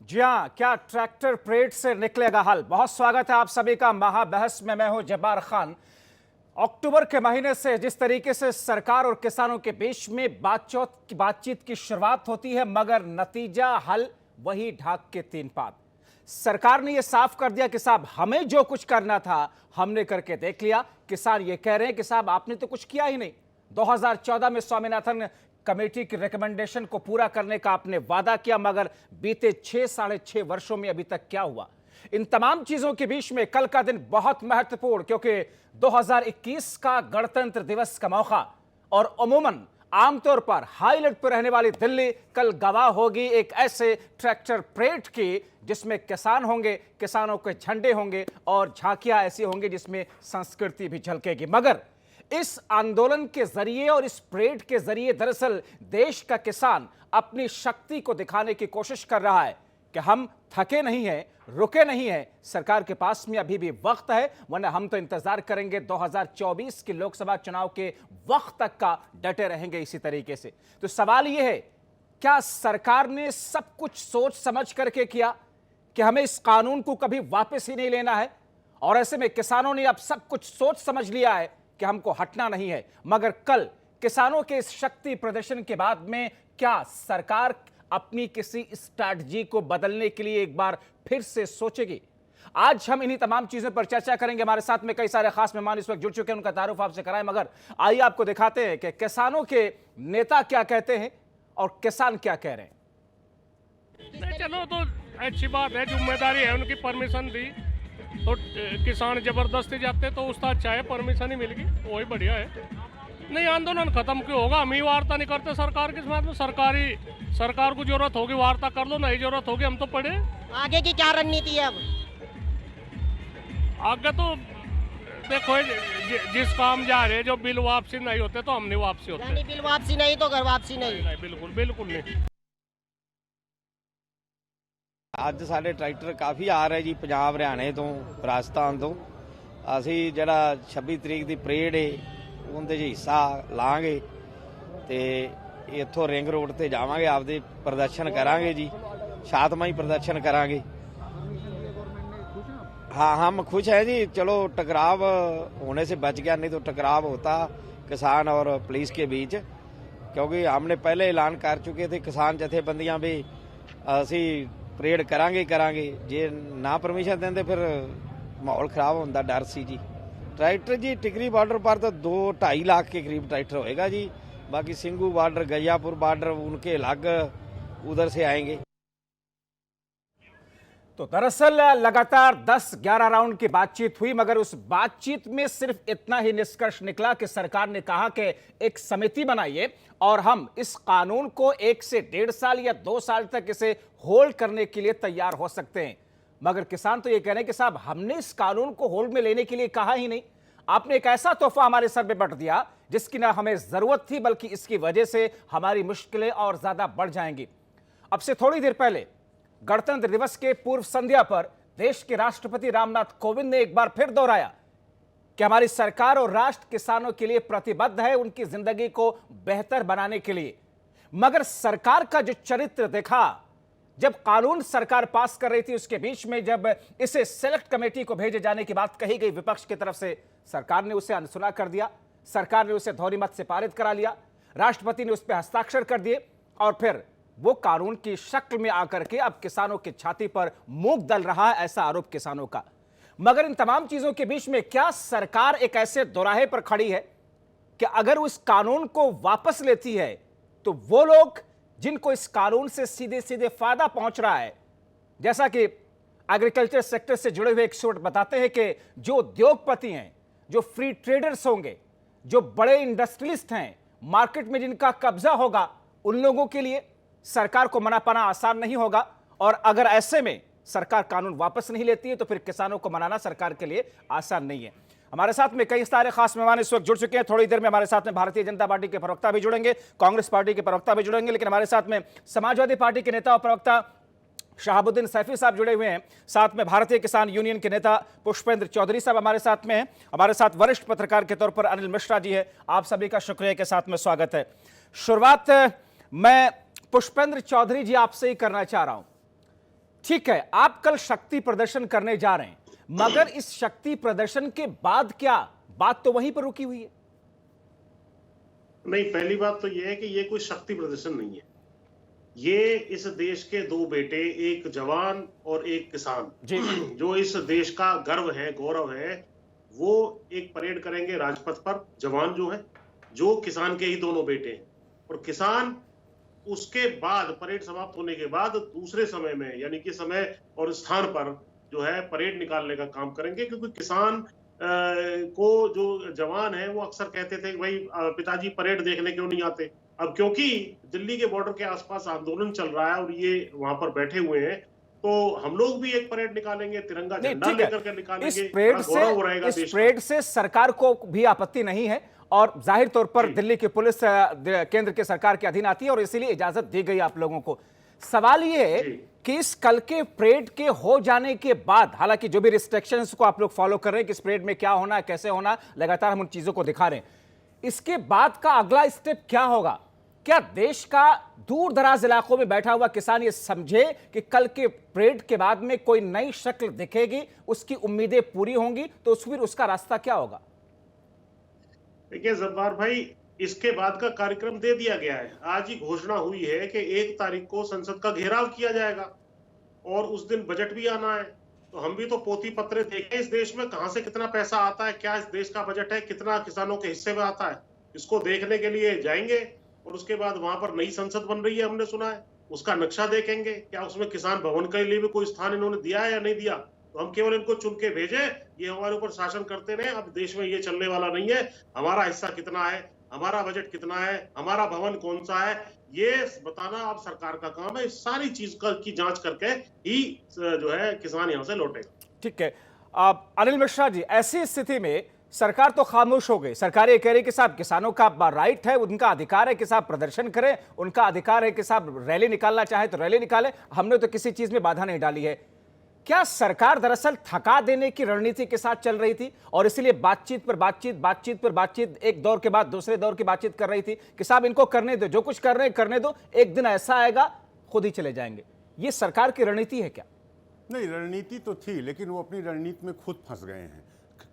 जी हाँ, क्या tractor parade से निकलेगा हल? बहुत स्वागत है आप सभी का महाबहस में। मैं हूं जब्बार खान। अक्टूबर के महीने से जिस तरीके से सरकार और किसानों के बीच में बातचीत की शुरुआत होती है, मगर नतीजा हल वही ढाक के तीन पात। सरकार ने यह साफ कर दिया कि साहब हमें जो कुछ करना था हमने करके देख लिया। किसान ये कह रहे हैं कि साहब आपने तो कुछ किया ही नहीं। 2014 में स्वामीनाथन कमेटी की रिकमेंडेशन को पूरा करने का आपने वादा किया, मगर बीते 6-6.5 वर्षों में अभी तक क्या हुआ? इन तमाम चीजों के बीच में कल का दिन बहुत महत्वपूर्ण, क्योंकि 2021 का गणतंत्र दिवस का मौका और अमूमन आमतौर पर हाईलाइट पर रहने वाली दिल्ली कल गवाह होगी एक ऐसे ट्रैक्टर परेड की जिसमें किसान होंगे, किसानों के झंडे होंगे और झांकियां ऐसी होंगी जिसमें संस्कृति भी झलकेगी। मगर इस आंदोलन के जरिए और इस परेड के जरिए दरअसल देश का किसान अपनी शक्ति को दिखाने की कोशिश कर रहा है कि हम थके नहीं हैं, रुके नहीं हैं, सरकार के पास में अभी भी वक्त है, वरना हम तो इंतजार करेंगे 2024 के लोकसभा चुनाव के वक्त तक का, डटे रहेंगे इसी तरीके से। तो सवाल यह है, क्या सरकार ने सब कुछ सोच समझ करके किया कि हमें इस कानून को कभी वापस ही नहीं लेना है? और ऐसे में किसानों ने अब सब कुछ सोच समझ लिया है कि हमको हटना नहीं है। मगर कल किसानों के इस शक्ति प्रदर्शन के बाद में क्या सरकार अपनी किसी स्ट्रैटेजी को बदलने के लिए एक बार फिर से सोचेगी? आज हम इन्हीं तमाम चीजों पर चर्चा करेंगे। हमारे साथ में कई सारे खास मेहमान इस वक्त जुड़ चुके हैं, उनका तारुफ आपसे कराएं। मगर आइए आपको दिखाते हैं कि किसानों के नेता क्या कहते हैं और किसान क्या कह रहे हैं। चलो तो अच्छी बात है, जिम्मेदारी है, उनकी परमिशन दी तो किसान जबरदस्ती जाते तो उसका अच्छा है, परमिशन ही मिल गई वही बढ़िया है। नहीं आंदोलन खत्म क्यों होगा? हम ही वार्ता नहीं करते सरकार के साथ में। सरकार को जरूरत होगी वार्ता कर लो, नहीं जरूरत होगी हम तो पढ़े। आगे की क्या रणनीति है? अब आगे तो देखो जिस काम जा रहे जो बिल वापसी नहीं होते तो हम नहीं वापसी होते। यानी बिल वापसी नहीं तो घर वापसी नहीं। बिल्कुल बिल्कुल नहीं। ਅੱਜ ਸਾਡੇ ਟਰੈਕਟਰ ਕਾਫੀ ਆ ਰਹੇ ਜੀ, ਪੰਜਾਬ ਹਰਿਆਣੇ ਤੋਂ, ਰਾਜਸਥਾਨ ਤੋਂ। ਅਸੀਂ ਜਿਹੜਾ 26 ਤਰੀਕ ਦੀ ਪਰੇਡ ਏ ਉਹਦੇ 'ਚ ਹਿੱਸਾ ਲਾਂਗੇ ਤੇ ਇੱਥੋਂ ਰਿੰਗ ਰੋਡ ਤੇ ਜਾਵਾਂਗੇ, ਆਪਦੇ ਪ੍ਰਦਰਸ਼ਨ ਕਰਾਂਗੇ ਜੀ, ਸ਼ਾਂਤਮਈ ਪ੍ਰਦਰਸ਼ਨ ਕਰਾਂਗੇ। हाँ हम खुश हैं जी। चलो टकराव होने से बच गया, नहीं तो टकराव होता किसान और पुलिस के बीच, क्योंकि हमने पहले ऐलान कर चुके थे किसान जथेबंदियां भी ਅਸੀਂ ਪਰੇਡ ਕਰਾਂਗੇ ਜੇ ਨਾ ਪਰਮਿਸ਼ਨ ਦਿੰਦੇ ਫਿਰ ਮਾਹੌਲ ਖਰਾਬ ਹੋਣ ਦਾ ਡਰ ਸੀ ਜੀ। ट्रैक्टर जी टिकरी बॉर्डर पर तो 2-2.5 लाख के करीब ट्रैक्टर होएगा जी। बाकी सिंगू बॉर्डर, गैयापुर बॉर्डर उनके अलग उधर से आएंगे। तो दरअसल लगातार 10-11 राउंड की बातचीत हुई, मगर उस बातचीत में सिर्फ इतना ही निष्कर्ष निकला कि सरकार ने कहा कि एक समिति बनाइए और हम इस कानून को 1 से 1.5 साल या 2 साल तक इसे होल्ड करने के लिए तैयार हो सकते हैं। मगर किसान तो ये कह रहे हैं कि साहब हमने इस कानून को होल्ड में लेने के लिए कहा ही नहीं। आपने एक ऐसा तोहफा हमारे सर पे बट दिया जिसकी ना हमें जरूरत थी, बल्कि इसकी वजह से हमारी मुश्किलें और ज्यादा बढ़ जाएंगी। अब से थोड़ी देर पहले गणतंत्र दिवस के पूर्व संध्या पर देश के राष्ट्रपति रामनाथ कोविंद ने एक बार फिर दोहराया कि हमारी सरकार और राष्ट्र किसानों के लिए प्रतिबद्ध है, उनकी जिंदगी को बेहतर बनाने के लिए। मगर सरकार का जो चरित्र देखा, जब कानून सरकार पास कर रही थी उसके बीच में जब इसे सेलेक्ट कमेटी को भेजे जाने की बात कही गई विपक्ष की तरफ से, सरकार ने उसे अनसुना कर दिया। सरकार ने उसे ध्वनिमत से पारित करा लिया, राष्ट्रपति ने उस पर हस्ताक्षर कर दिए और फिर वो कानून की शक्ल में आकर के अब किसानों की छाती पर मूंग दल रहा है, ऐसा आरोप किसानों का। मगर इन तमाम चीजों के बीच में क्या सरकार एक ऐसे दोराहे पर खड़ी है कि अगर उस कानून को वापस लेती है तो वो लोग जिनको इस कानून से सीधे सीधे फायदा पहुंच रहा है, जैसा कि एग्रीकल्चर सेक्टर से जुड़े हुए एक्सपर्ट बताते हैं कि जो उद्योगपति हैं, जो फ्री ट्रेडर्स होंगे, जो बड़े इंडस्ट्रियलिस्ट हैं, मार्केट में जिनका कब्जा होगा, उन लोगों के लिए सरकार को मना पाना आसान नहीं होगा। और अगर ऐसे में सरकार कानून वापस नहीं लेती है तो फिर किसानों को मनाना सरकार के लिए आसान नहीं है। हमारे साथ में कई सारे खास मेहमान इस वक्त जुड़ चुके हैं। थोड़ी देर में हमारे साथ में भारतीय जनता पार्टी के प्रवक्ता भी जुड़ेंगे, कांग्रेस पार्टी के प्रवक्ता भी जुड़ेंगे, लेकिन हमारे साथ में समाजवादी पार्टी के नेता और प्रवक्ता शहाबुद्दीन सैफी साहब जुड़े हुए हैं। साथ में भारतीय किसान यूनियन के नेता पुष्पेंद्र चौधरी साहब हमारे साथ में हैं। हमारे साथ वरिष्ठ पत्रकार के तौर पर अनिल मिश्रा जी है। आप सभी का शुक्रिया के साथ में स्वागत है। शुरुआत मैं पुष्पेंद्र चौधरी जी आपसे ही करना चाह रहा हूं। ठीक है, आप कल शक्ति प्रदर्शन करने जा रहे हैं, मगर इस शक्ति प्रदर्शन के बाद क्या बात तो वहीं पर रुकी हुई है? नहीं, पहली बात तो यह है कि ये कोई शक्ति प्रदर्शन नहीं है। ये इस देश के दो बेटे, एक जवान और एक किसान, जी। जो इस देश का गर्व है, गौरव है, वो एक परेड करेंगे राजपथ पर। जवान जो है, जो किसान के ही दोनों बेटे हैं, और किसान उसके बाद, परेड समाप्त होने के बाद दूसरे समय में, यानी कि समय और स्थान पर जो है परेड निकालने का काम करेंगे। क्योंकि किसान को जो जवान है वो अक्सर कहते थे कि भाई पिताजी परेड देखने क्यों नहीं आते। अब क्योंकि दिल्ली के बॉर्डर के आसपास आंदोलन चल रहा है और ये वहां पर बैठे हुए हैं, तो हम लोग भी एक परेड निकालेंगे, तिरंगा झंडा लेकर के निकालेंगे। इस परेड से सरकार को भी आपत्ति नहीं है, और जाहिर तौर पर दिल्ली की पुलिस केंद्र के सरकार के अधीन आती है और इसीलिए इजाजत दी गई आप लोगों को। सवाल ये है कि इस कल के परेड के हो जाने के बाद, हालांकि जो भी रिस्ट्रिक्शंस को आप लोग फॉलो कर रहे हैं कि इस परेड में क्या होना है, कैसे होना है, लगातार हम उन चीजों को दिखा रहे हैं, इसके बाद का अगला स्टेप क्या होगा? क्या देश का दूर दराज इलाकों में बैठा हुआ किसान ये समझे कि कल के परेड के बाद में कोई नई शक्ल दिखेगी, उसकी उम्मीदें पूरी होंगी, तो फिर उसका रास्ता क्या होगा? देखिए जब्बार भाई, इसके बाद का कार्यक्रम दे दिया गया है। आज ही घोषणा हुई है कि 1 तारीख को संसद का घेराव किया जाएगा और उस दिन बजट भी आना है। तो हम भी तो पोथी पत्रे देखें इस देश में कहां से कितना पैसा आता है, क्या इस देश का बजट है, कितना किसानों के हिस्से में आता है, इसको देखने के लिए जाएंगे। और उसके बाद वहां पर नई संसद बन रही है, हमने सुना है, उसका नक्शा देखेंगे, क्या उसमें किसान भवन के लिए भी कोई स्थान इन्होंने दिया है या नहीं दिया। तो हम केवल इनको चुन के भेजे, ये हमारे ऊपर शासन करते रहे। अब देश में ये चलने वाला नहीं है। हमारा हिस्सा कितना है, हमारा बजट कितना है, हमारा भवन कौन सा है, ये बताना अब सरकार का काम है। इस सारी चीज की जांच करके ही जो है किसान यहां से लौटेगा। ठीक है। अनिल मिश्रा जी, ऐसी स्थिति में सरकार तो खामोश हो गई। सरकार ये कह रही है कि साहब किसानों का राइट है, उनका अधिकार है कि साहब प्रदर्शन करें, उनका अधिकार है कि साहब रैली निकालना चाहे तो रैली निकाले, हमने तो किसी चीज में बाधा नहीं डाली है। क्या सरकार दरअसल थका देने की रणनीति के साथ चल रही थी और इसलिए बातचीत पर बातचीत, एक दौर के बाद दूसरे दौर की बातचीत कर रही थी कि साहब इनको करने दो, जो कुछ कर रहे हैं करने दो, एक दिन ऐसा आएगा खुद ही चले जाएंगे? ये सरकार की रणनीति है क्या? नहीं, रणनीति तो थी, लेकिन वो अपनी रणनीति में खुद फंस गए हैं।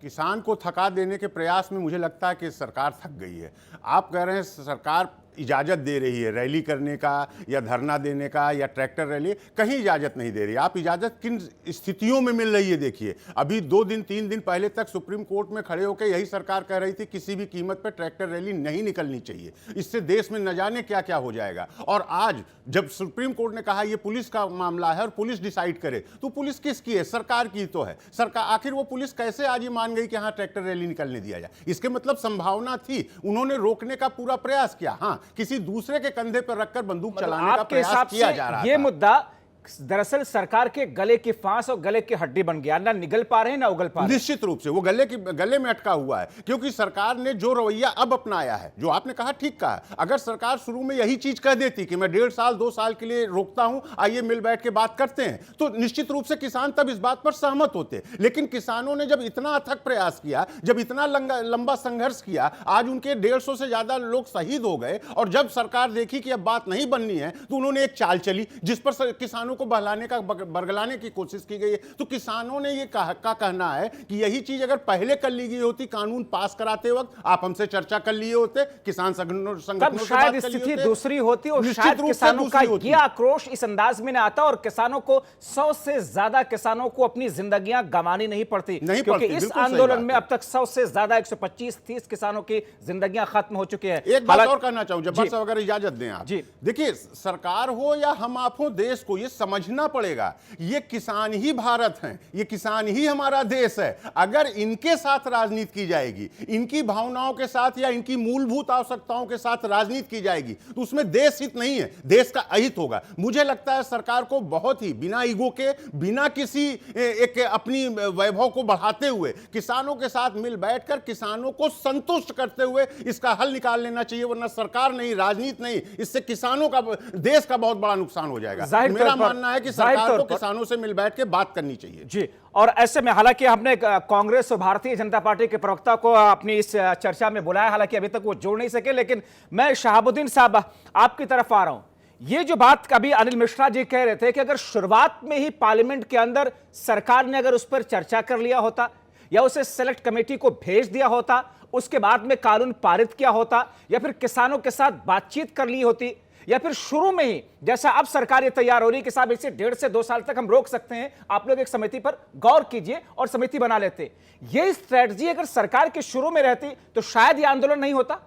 किसान को थका देने के प्रयास में मुझे लगता है कि सरकार थक गई है। आप कह रहे हैं सरकार इजाज़त दे रही है रैली करने का या धरना देने का या ट्रैक्टर रैली, कहीं इजाज़त नहीं दे रही। आप इजाज़त किन स्थितियों में मिल रही है देखिए। अभी 2 दिन 3 दिन पहले तक सुप्रीम कोर्ट में खड़े होकर यही सरकार कह रही थी किसी भी कीमत पर ट्रैक्टर रैली नहीं निकलनी चाहिए, इससे देश में न जाने क्या क्या हो जाएगा। और आज जब सुप्रीम कोर्ट ने कहा ये पुलिस का मामला है और पुलिस डिसाइड करे, तो पुलिस किसकी है? सरकार की तो है। सरकार, आखिर वो पुलिस कैसे आज ये मान गई कि हाँ ट्रैक्टर रैली निकलने दिया जाए? इसके मतलब संभावना थी, उन्होंने रोकने का पूरा प्रयास किया। हाँ, किसी दूसरे के कंधे पर रखकर बंदूक चलाने का प्रयास किया जा रहा है। ये मुद्दा दरअसल सरकार के गले की फांस और गले की हड्डी बन गया, ना निगल पा रहे हैं ना उगल पा रहे हैं। निश्चित रूप से वो गले में अटका हुआ है, क्योंकि सरकार ने जो रवैया अब अपनाया है, जो आपने कहा ठीक कहा। अगर सरकार शुरू में यही चीज कह देती कि मैं 1.5 साल 2 साल के लिए रोकता हूं, आइए मिल बैठ के बात करते हैं, तो निश्चित रूप से किसान तब इस बात पर सहमत होते। लेकिन किसानों ने जब इतना अथक प्रयास किया, जब इतना लंबा संघर्ष किया, आज उनके 150 से ज्यादा लोग शहीद हो गए, और जब सरकार देखी कि अब बात नहीं बननी है, तो उन्होंने एक चाल चली जिस पर किसानों को बहलाने का बरगलाने की कोशिश की गई है। तो किसानों ने ये कहना है कि यही चीज अगर पहले कर ली गई होती, कानून पास कराते वक्त आप हमसे चर्चा कर लिए होते, किसान संगठनों से शायद स्थिति दूसरी होती और शायद किसानों का ये आक्रोश इस अंदाज में न आता और किसानों को 100 से ज्यादा किसानों को अपनी जिंदगियां गंवानी नहीं पड़ती, क्योंकि इस आंदोलन में अब तक 100 से ज्यादा 125-30 किसानों की जिंदगियां खत्म हो चुकी है। एक बात और कहना चाहूं, जब बस अगर इजाजत दें आप, देखिए सरकार हो या हम आप हो, देश को ये समझना पड़ेगा, ये किसान ही भारत हैं, ये किसान ही हमारा देश है। अगर इनके साथ राजनीति की जाएगी, इनकी भावनाओं के साथ या इनकी मूलभूत आवश्यकताओं के साथ राजनीति की जाएगी, तो उसमें देश हित नहीं है, देश का अहित होगा। मुझे लगता है सरकार को बहुत ही बिना ईगो के, बिना किसी एक अपनी वैभव को बढ़ाते हुए, किसानों के साथ मिल बैठकर किसानों को संतुष्ट करते हुए इसका हल निकाल लेना चाहिए, वरना सरकार नहीं, राजनीति नहीं, इससे किसानों का, देश का बहुत बड़ा नुकसान हो जाएगा। मेरा मानना है कि सरकार को किसानों से मिल बैठ के बात करनी चाहिए जी। और ऐसे में हालांकि हमने कांग्रेस और भारतीय जनता पार्टी के प्रवक्ता को अपनी इस चर्चा में बुलाया, हालांकि अभी तक वो जोड़ नहीं सके, लेकिन मैं शहाबुद्दीन साहब आपकी तरफ आ रहा हूं। ये जो बात अभी अनिल मिश्रा जी कह रहे थे कि अगर शुरुआत में ही पार्लियामेंट के अंदर सरकार ने अगर उस पर चर्चा कर लिया होता या उसे सेलेक्ट कमेटी को भेज दिया होता, उसके बाद में कानून पारित किया होता, या फिर किसानों के साथ बातचीत कर ली होती, या फिर शुरू में ही जैसा अब सरकार ये तैयार हो रही कि साहब इसे 1.5 से 2 साल तक हम रोक सकते हैं, आप लोग एक समिति पर गौर कीजिए और समिति बना लेते, ये स्ट्रेटजी अगर सरकार के शुरू में रहती तो शायद ये आंदोलन नहीं होता।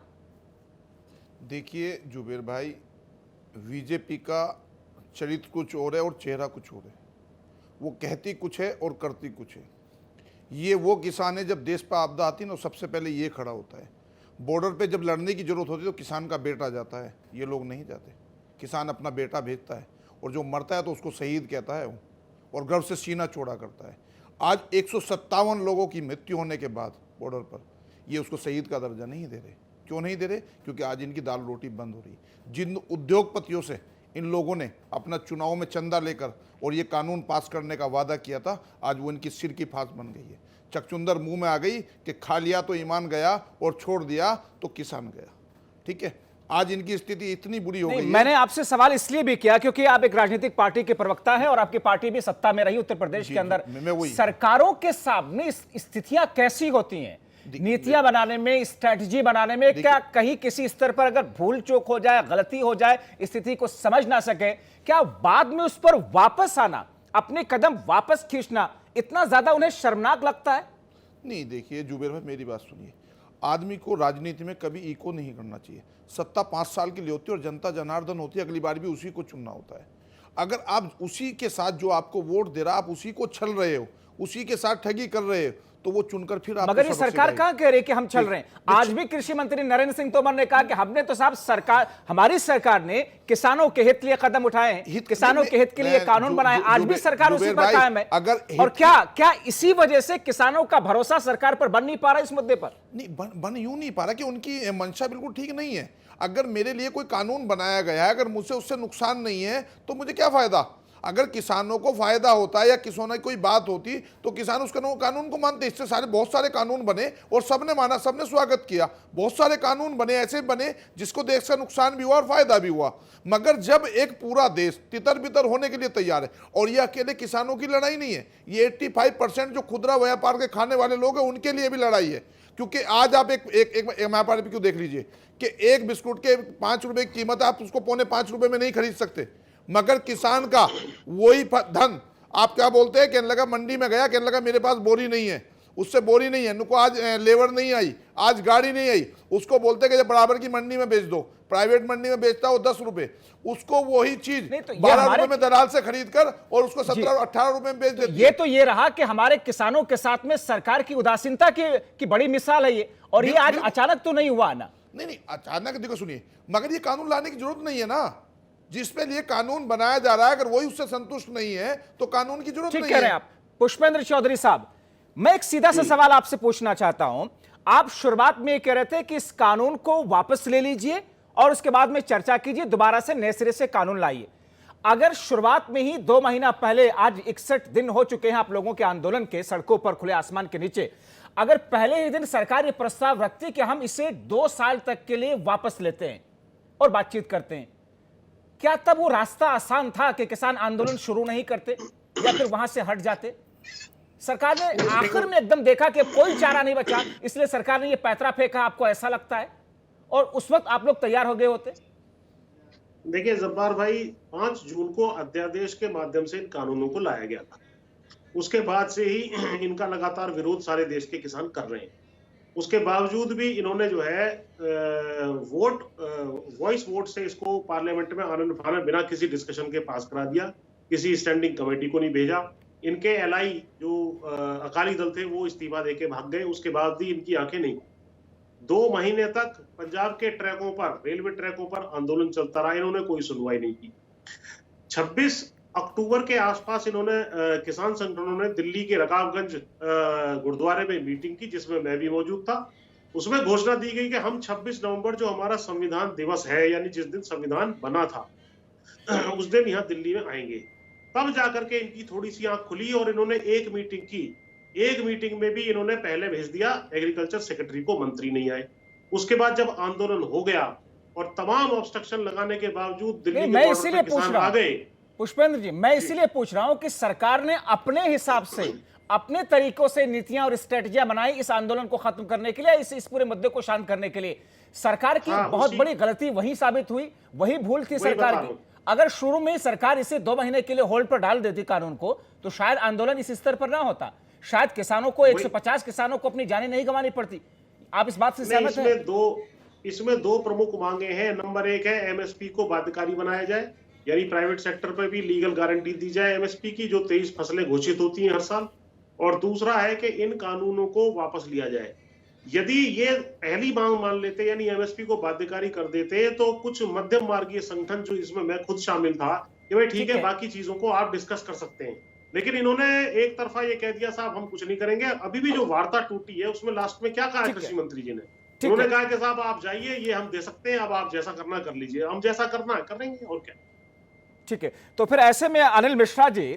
देखिए जुबेर भाई, बीजेपी का चरित्र कुछ और है और चेहरा कुछ और है। वो कहती कुछ है और करती कुछ है। ये वो किसान है, जब देश पर आपदा आती है ना सबसे पहले ये खड़ा होता है। बॉर्डर पे जब लड़ने की जरूरत होती है तो किसान का बेटा जाता है, ये लोग नहीं जाते। किसान अपना बेटा भेजता है और जो मरता है तो उसको शहीद कहता है वो, और गर्व से सीना चौड़ा करता है। आज 157 लोगों की मृत्यु होने के बाद बॉर्डर पर ये उसको शहीद का दर्जा नहीं दे रहे। क्यों नहीं दे रहे? क्योंकि आज इनकी दाल रोटी बंद हो रही। जिन उद्योगपतियों से इन लोगों ने अपना चुनाव में चंदा लेकर और ये कानून पास करने का वादा किया था, आज वो इनकी सिर की फांस बन गई है। चकचुंदर मुंह में आ गई कि खा लिया तो ईमान गया और छोड़ दिया तो किसान गया। ठीक है, आज इनकी स्थिति इतनी बुरी हो गई है। मैंने आपसे सवाल इसलिए भी किया क्योंकि आप एक राजनीतिक पार्टी के प्रवक्ता हैं और आपकी पार्टी भी सत्ता में रही उत्तर प्रदेश के अंदर। सरकारों के सामने स्थितियां कैसी होती हैं नीतियां बनाने में, स्ट्रैटेजी बनाने में? क्या कहीं किसी स्तर पर अगर भूल चूक हो जाए, गलती हो जाए, स्थिति को समझ ना सके, क्या बाद में उस पर वापस आना, अपने कदम वापस खींचना इतना ज्यादा उन्हें शर्मनाक लगता है? नहीं, देखिए जुबेर भाई मेरी बात सुनिए, आदमी को राजनीति में कभी इको नहीं करना चाहिए। सत्ता 5 साल की होती है और जनता जनार्दन होती है, अगली बार भी उसी को चुनना होता है। अगर आप उसी के साथ जो आपको वोट दे रहा, आप उसी को छल रहे हो, उसी के साथ ठगी कर रहे हो, तो वो चुनकर फिर आपको। मगर ये सरकार कहां कह रही है कि हम चल रहे हैं? आज भी कृषि मंत्री नरेंद्र सिंह तोमर ने कहा कि हमने तो साहब सरकार, हमारी सरकार ने किसानों के हित लिए कदम उठाए हैं, किसानों के हित के लिए कानून बनाए। आज भी सरकार उसी पर कायम है। और क्या इसी वजह से किसानों का भरोसा सरकार पर बन नहीं पा रहा इस मुद्दे पर? नहीं, बन यूं नहीं पा रहा कि उनकी मंशा बिल्कुल ठीक नहीं है। अगर मेरे लिए कोई कानून बनाया गया है, अगर मुझसे उससे नुकसान नहीं है तो मुझे क्या फायदा? अगर किसानों को फायदा होता है या किसानों की कोई बात होती तो किसान उस कानून को मानते। इससे बहुत सारे कानून बने और सबने माना, सबने स्वागत किया। बहुत सारे कानून बने, ऐसे बने जिसको देश से नुकसान भी हुआ और फायदा भी हुआ। मगर जब एक पूरा देश तितर बितर होने के लिए तैयार है, और ये अकेले किसानों की लड़ाई नहीं है, ये 85% जो खुदरा व्यापार के खाने वाले लोग हैं उनके लिए भी लड़ाई है। क्योंकि आज आप एक व्यापारी क्यों देख लीजिए कि एक बिस्कुट के 5 रुपए की कीमत आप उसको 4.5 रुपए में नहीं खरीद सकते, मगर किसान का वही धन आप क्या बोलते हैं, कहने लगा मंडी में गया, कहने लगा मेरे पास बोरी नहीं है, उससे बोरी नहीं है, उनको आज लेबर नहीं आई, आज गाड़ी नहीं आई, उसको बोलते कि बराबर की मंडी में बेच दो। प्राइवेट मंडी में बेचता हो 10 रुपए, उसको वही चीज 12 रुपए में दलाल से खरीद कर और उसको 17-18 रुपए में बेच देते। ये रहा कि हमारे किसानों के साथ में सरकार की उदासीनता की बड़ी मिसाल है ये, और ये आज अचानक तो नहीं हुआ ना। नहीं, अचानक देखो, सुनिए, मगर ये कानून लाने की जरूरत नहीं है ना। जिसपे लिए कानून बनाया जा रहा है, अगर वही उससे संतुष्ट नहीं है तो कानून की जरूरत नहीं है। ठीक कह रहे हैं आप पुष्पेंद्र चौधरी साहब। मैं एक सीधा सा सवाल आपसे पूछना चाहता हूं। आप शुरुआत में कह रहे थे कि इस कानून को वापस ले लीजिए और उसके बाद में चर्चा कीजिए, दोबारा से नए सिरे से कानून लाइए। अगर शुरुआत में ही 2 महीना पहले, आज 61 दिन हो चुके हैं आप लोगों के आंदोलन के, सड़कों पर खुले आसमान के नीचे, अगर पहले ही दिन सरकार ये प्रस्ताव रखती कि हम इसे 2 साल तक के लिए वापस लेते हैं और बातचीत करते हैं, क्या तब वो रास्ता आसान था कि किसान आंदोलन शुरू नहीं करते या फिर वहां से हट जाते? सरकार ने आखिर में एकदम देखा कि कोई चारा नहीं बचा, इसलिए सरकार ने ये पैतरा फेंका, आपको ऐसा लगता है? और उस वक्त आप लोग तैयार हो गए होते? देखिए जब्बार भाई, 5 जून को अध्यादेश के माध्यम से इन कानूनों को लाया गया था। उसके बाद से ही इनका लगातार विरोध सारे देश के किसान कर रहे हैं। उसके बावजूद भी इन्होंने जो है वॉइस वोट से इसको पार्लियामेंट में आनन फानन बिना किसी डिस्कशन के पास करा दिया। किसी स्टैंडिंग कमेटी को नहीं भेजा। इनके एलआई जो अकाली दल थे वो इस्तीफा देके भाग गए। उसके बाद भी इनकी आंखें नहीं। 2 महीने तक पंजाब के ट्रैकों पर, रेलवे ट्रैकों पर आंदोलन चलता रहा। इन्होंने कोई सुनवाई नहीं की। 26 अक्टूबर के आसपास इन्होंने किसान संगठनों ने दिल्ली के रकाबगंज गुरुद्वारे में मीटिंग की, जिसमें मैं भी मौजूद था। उसमें घोषणा दी गई कि हम 26 नवंबर जो हमारा संविधान दिवस है, यानी जिस दिन संविधान बना था, उस दिन यहाँ दिल्ली में आएंगे। तब जाकर के इनकी थोड़ी सी आंख खुली और इन्होंने एक मीटिंग की। एक मीटिंग में भी इन्होंने पहले भेज दिया एग्रीकल्चर सेक्रेटरी को, मंत्री नहीं आए। उसके बाद जब आंदोलन हो गया और तमाम ऑब्स्ट्रक्शन लगाने के बावजूद दिल्ली नहीं, के मैं बॉर्डर इसीलिए पे पूछ किसान रहा आ हूं गए। पुष्पेंद्र जी, मैं इसीलिए पूछ रहा हूं कि सरकार ने अपने हिसाब से अपने तरीकों से नीतियां और स्ट्रेटजियां बनाई इस आंदोलन को खत्म करने के लिए, इस पूरे मुद्दे को शांत करने के लिए। सरकार की हाँ, बहुत उसी- बड़ी गलती वही साबित हुई, वही भूल थी वही सरकार बता की। रहा हूं। अगर शुरू में ही सरकार इसे 2 महीने के लिए होल्ड पर डाल देती कानून को, तो शायद आंदोलन इस स्तर पर ना होता, शायद किसानों को 150 किसानों को अपनी जानें नहीं गंवानी पड़ती। आप इस बात से नहीं, सहमत हैं? इसमें दो प्रमुख मांगे हैं। नंबर 1 है एमएसपी को बाध्यकारी बनाया जाए, यानी प्राइवेट सेक्टर पर भी लीगल गारंटी दी जाए एमएसपी की, जो 23 फसलें घोषित होती हैं हर साल। और दूसरा है कि इन कानूनों को वापस लिया जाए। यदि ये पहली मांग मान लेते, यानी एमएसपी को बाध्यकारी कर देते, तो कुछ मध्यम मार्गीय संगठन, जो इसमें मैं खुद शामिल था, कि भाई ठीक है, बाकी चीजों को आप डिस्कस कर सकते हैं। लेकिन इन्होंने एक तरफा ये कह दिया, साहब हम कुछ नहीं करेंगे। अभी भी जो वार्ता टूटी है उसमें लास्ट में क्या कहा है कृषि मंत्री जी ने? उन्होंने कहा कि साहब आप जाइए, ये हम दे सकते हैं, अब आप जैसा करना कर लीजिए, हम जैसा करना है करेंगे, और क्या। ठीक है, तो फिर ऐसे में अनिल मिश्रा जी,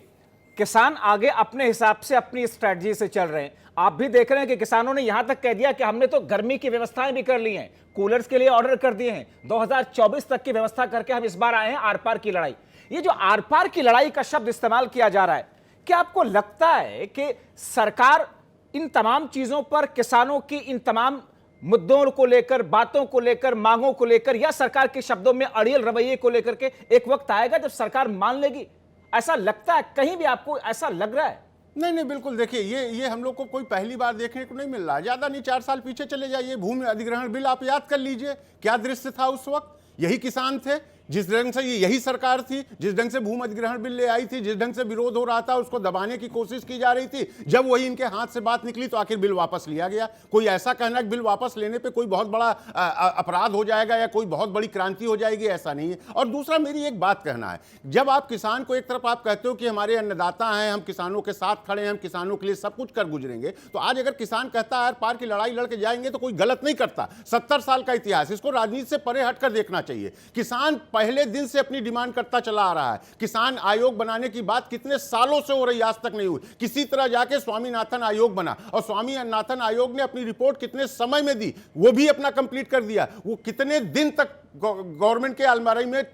किसान आगे अपने हिसाब से अपनी स्ट्रेटजी से चल रहे हैं। आप भी देख रहे हैं कि किसानों ने यहां तक कह दिया कि हमने तो गर्मी की व्यवस्थाएं भी कर ली हैं, कूलर्स के लिए ऑर्डर कर दिए हैं, 2024 तक की व्यवस्था करके हम इस बार आए हैं आर पार की लड़ाई। ये जो आर पार की लड़ाई का शब्द इस्तेमाल किया जा रहा है, क्या आपको लगता है कि सरकार इन तमाम चीजों पर, किसानों की इन तमाम मुद्दों को लेकर, बातों को लेकर, मांगों को लेकर, या सरकार के शब्दों में अड़ियल रवैये को लेकर के एक वक्त आएगा जब सरकार मान लेगी? ऐसा लगता है, कहीं भी आपको ऐसा लग रहा है? नहीं, बिल्कुल। देखिए, ये हम लोग को कोई पहली बार देखने को नहीं मिल रहा है। ज़्यादा नहीं, 4 साल पीछे चले जाइए, भूमि अधिग्रहण बिल आप याद कर लीजिए, क्या दृश्य था उस वक्त। यही किसान थे, जिस ढंग से यही सरकार थी, जिस ढंग से भूमि अधिग्रहण बिल ले आई थी, जिस ढंग से विरोध हो रहा था, उसको दबाने की कोशिश की जा रही थी। जब वही इनके हाथ से बात निकली तो आखिर बिल वापस लिया गया। कोई ऐसा कहना कि बिल वापस लेने पे कोई बहुत बड़ा अपराध हो जाएगा या कोई बहुत बड़ी क्रांति हो जाएगी, ऐसा नहीं है। और दूसरा, मेरी एक बात कहना है, जब आप किसान को एक तरफ आप कहते हो कि हमारे अन्नदाता हैं, हम किसानों के साथ खड़े हैं, हम किसानों के लिए सब कुछ कर गुजरेंगे, तो आज अगर किसान कहता है पार की लड़ाई लड़के जाएंगे, तो कोई गलत नहीं करता। 70 साल का इतिहास, इसको राजनीति से परे हटकर देखना चाहिए। किसान पहले दिन से अपनी डिमांड करता चला आ रहा है। किसान आयोग बनाने की बात कितने सालों से हो रही, आज तक नहीं हुई। किसी तरह जाके स्वामीनाथन आयोग बना, और स्वामीनाथन आयोग ने अपनी रिपोर्ट कितने समय में दी, वो भी अपना कंप्लीट कर दिया। वो कितने दिन तक गवर्नमेंट के अलमारी में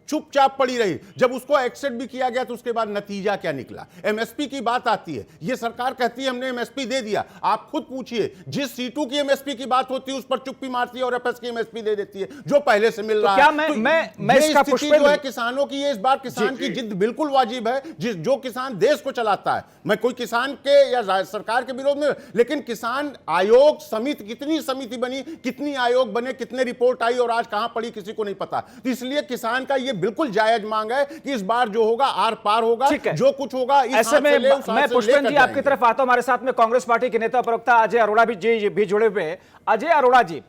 चुपचाप पड़ी रही। जब उसको एक्सेप्ट भी किया गया तो उसके बाद नतीजा क्या निकला? एमएसपी की बात आती है, ये सरकार कहती है हमने एमएसपी दे दिया। आप खुद पूछिए, जिस सीटू की एमएसपी की बात होती है उस पर चुप्पी मारती है और एफएस की एमएसपी दे देती है जो पहले से मिल रहा क्या है। मैं ये इसका स्थिति जो है किसानों की, ये इस बार किसान की जिद बिल्कुल वाजिब है, जो किसान देश को चलाता है। मैं कोई किसान के या सरकार के विरोध में, लेकिन किसान आयोग समिति, कितनी समिति बनी, कितनी आयोग बने, कितने रिपोर्ट आई और आज कहां पड़ी किसी को नहीं पता। तो इसलिए किसान का ये बिल्कुल जायज मांग है कि इस बार जो होगा आर पार होगा, जो कुछ होगा इस ऐसे में मैं पुष्पेंद्र जी आपकी जाएंगे। तरफ आता हूं। हमारे साथ में कांग्रेस पार्टी के नेता प्रवक्ता अजय अरोड़ा भी जुड़े हुए हैं। अजय अरोड़ा जी,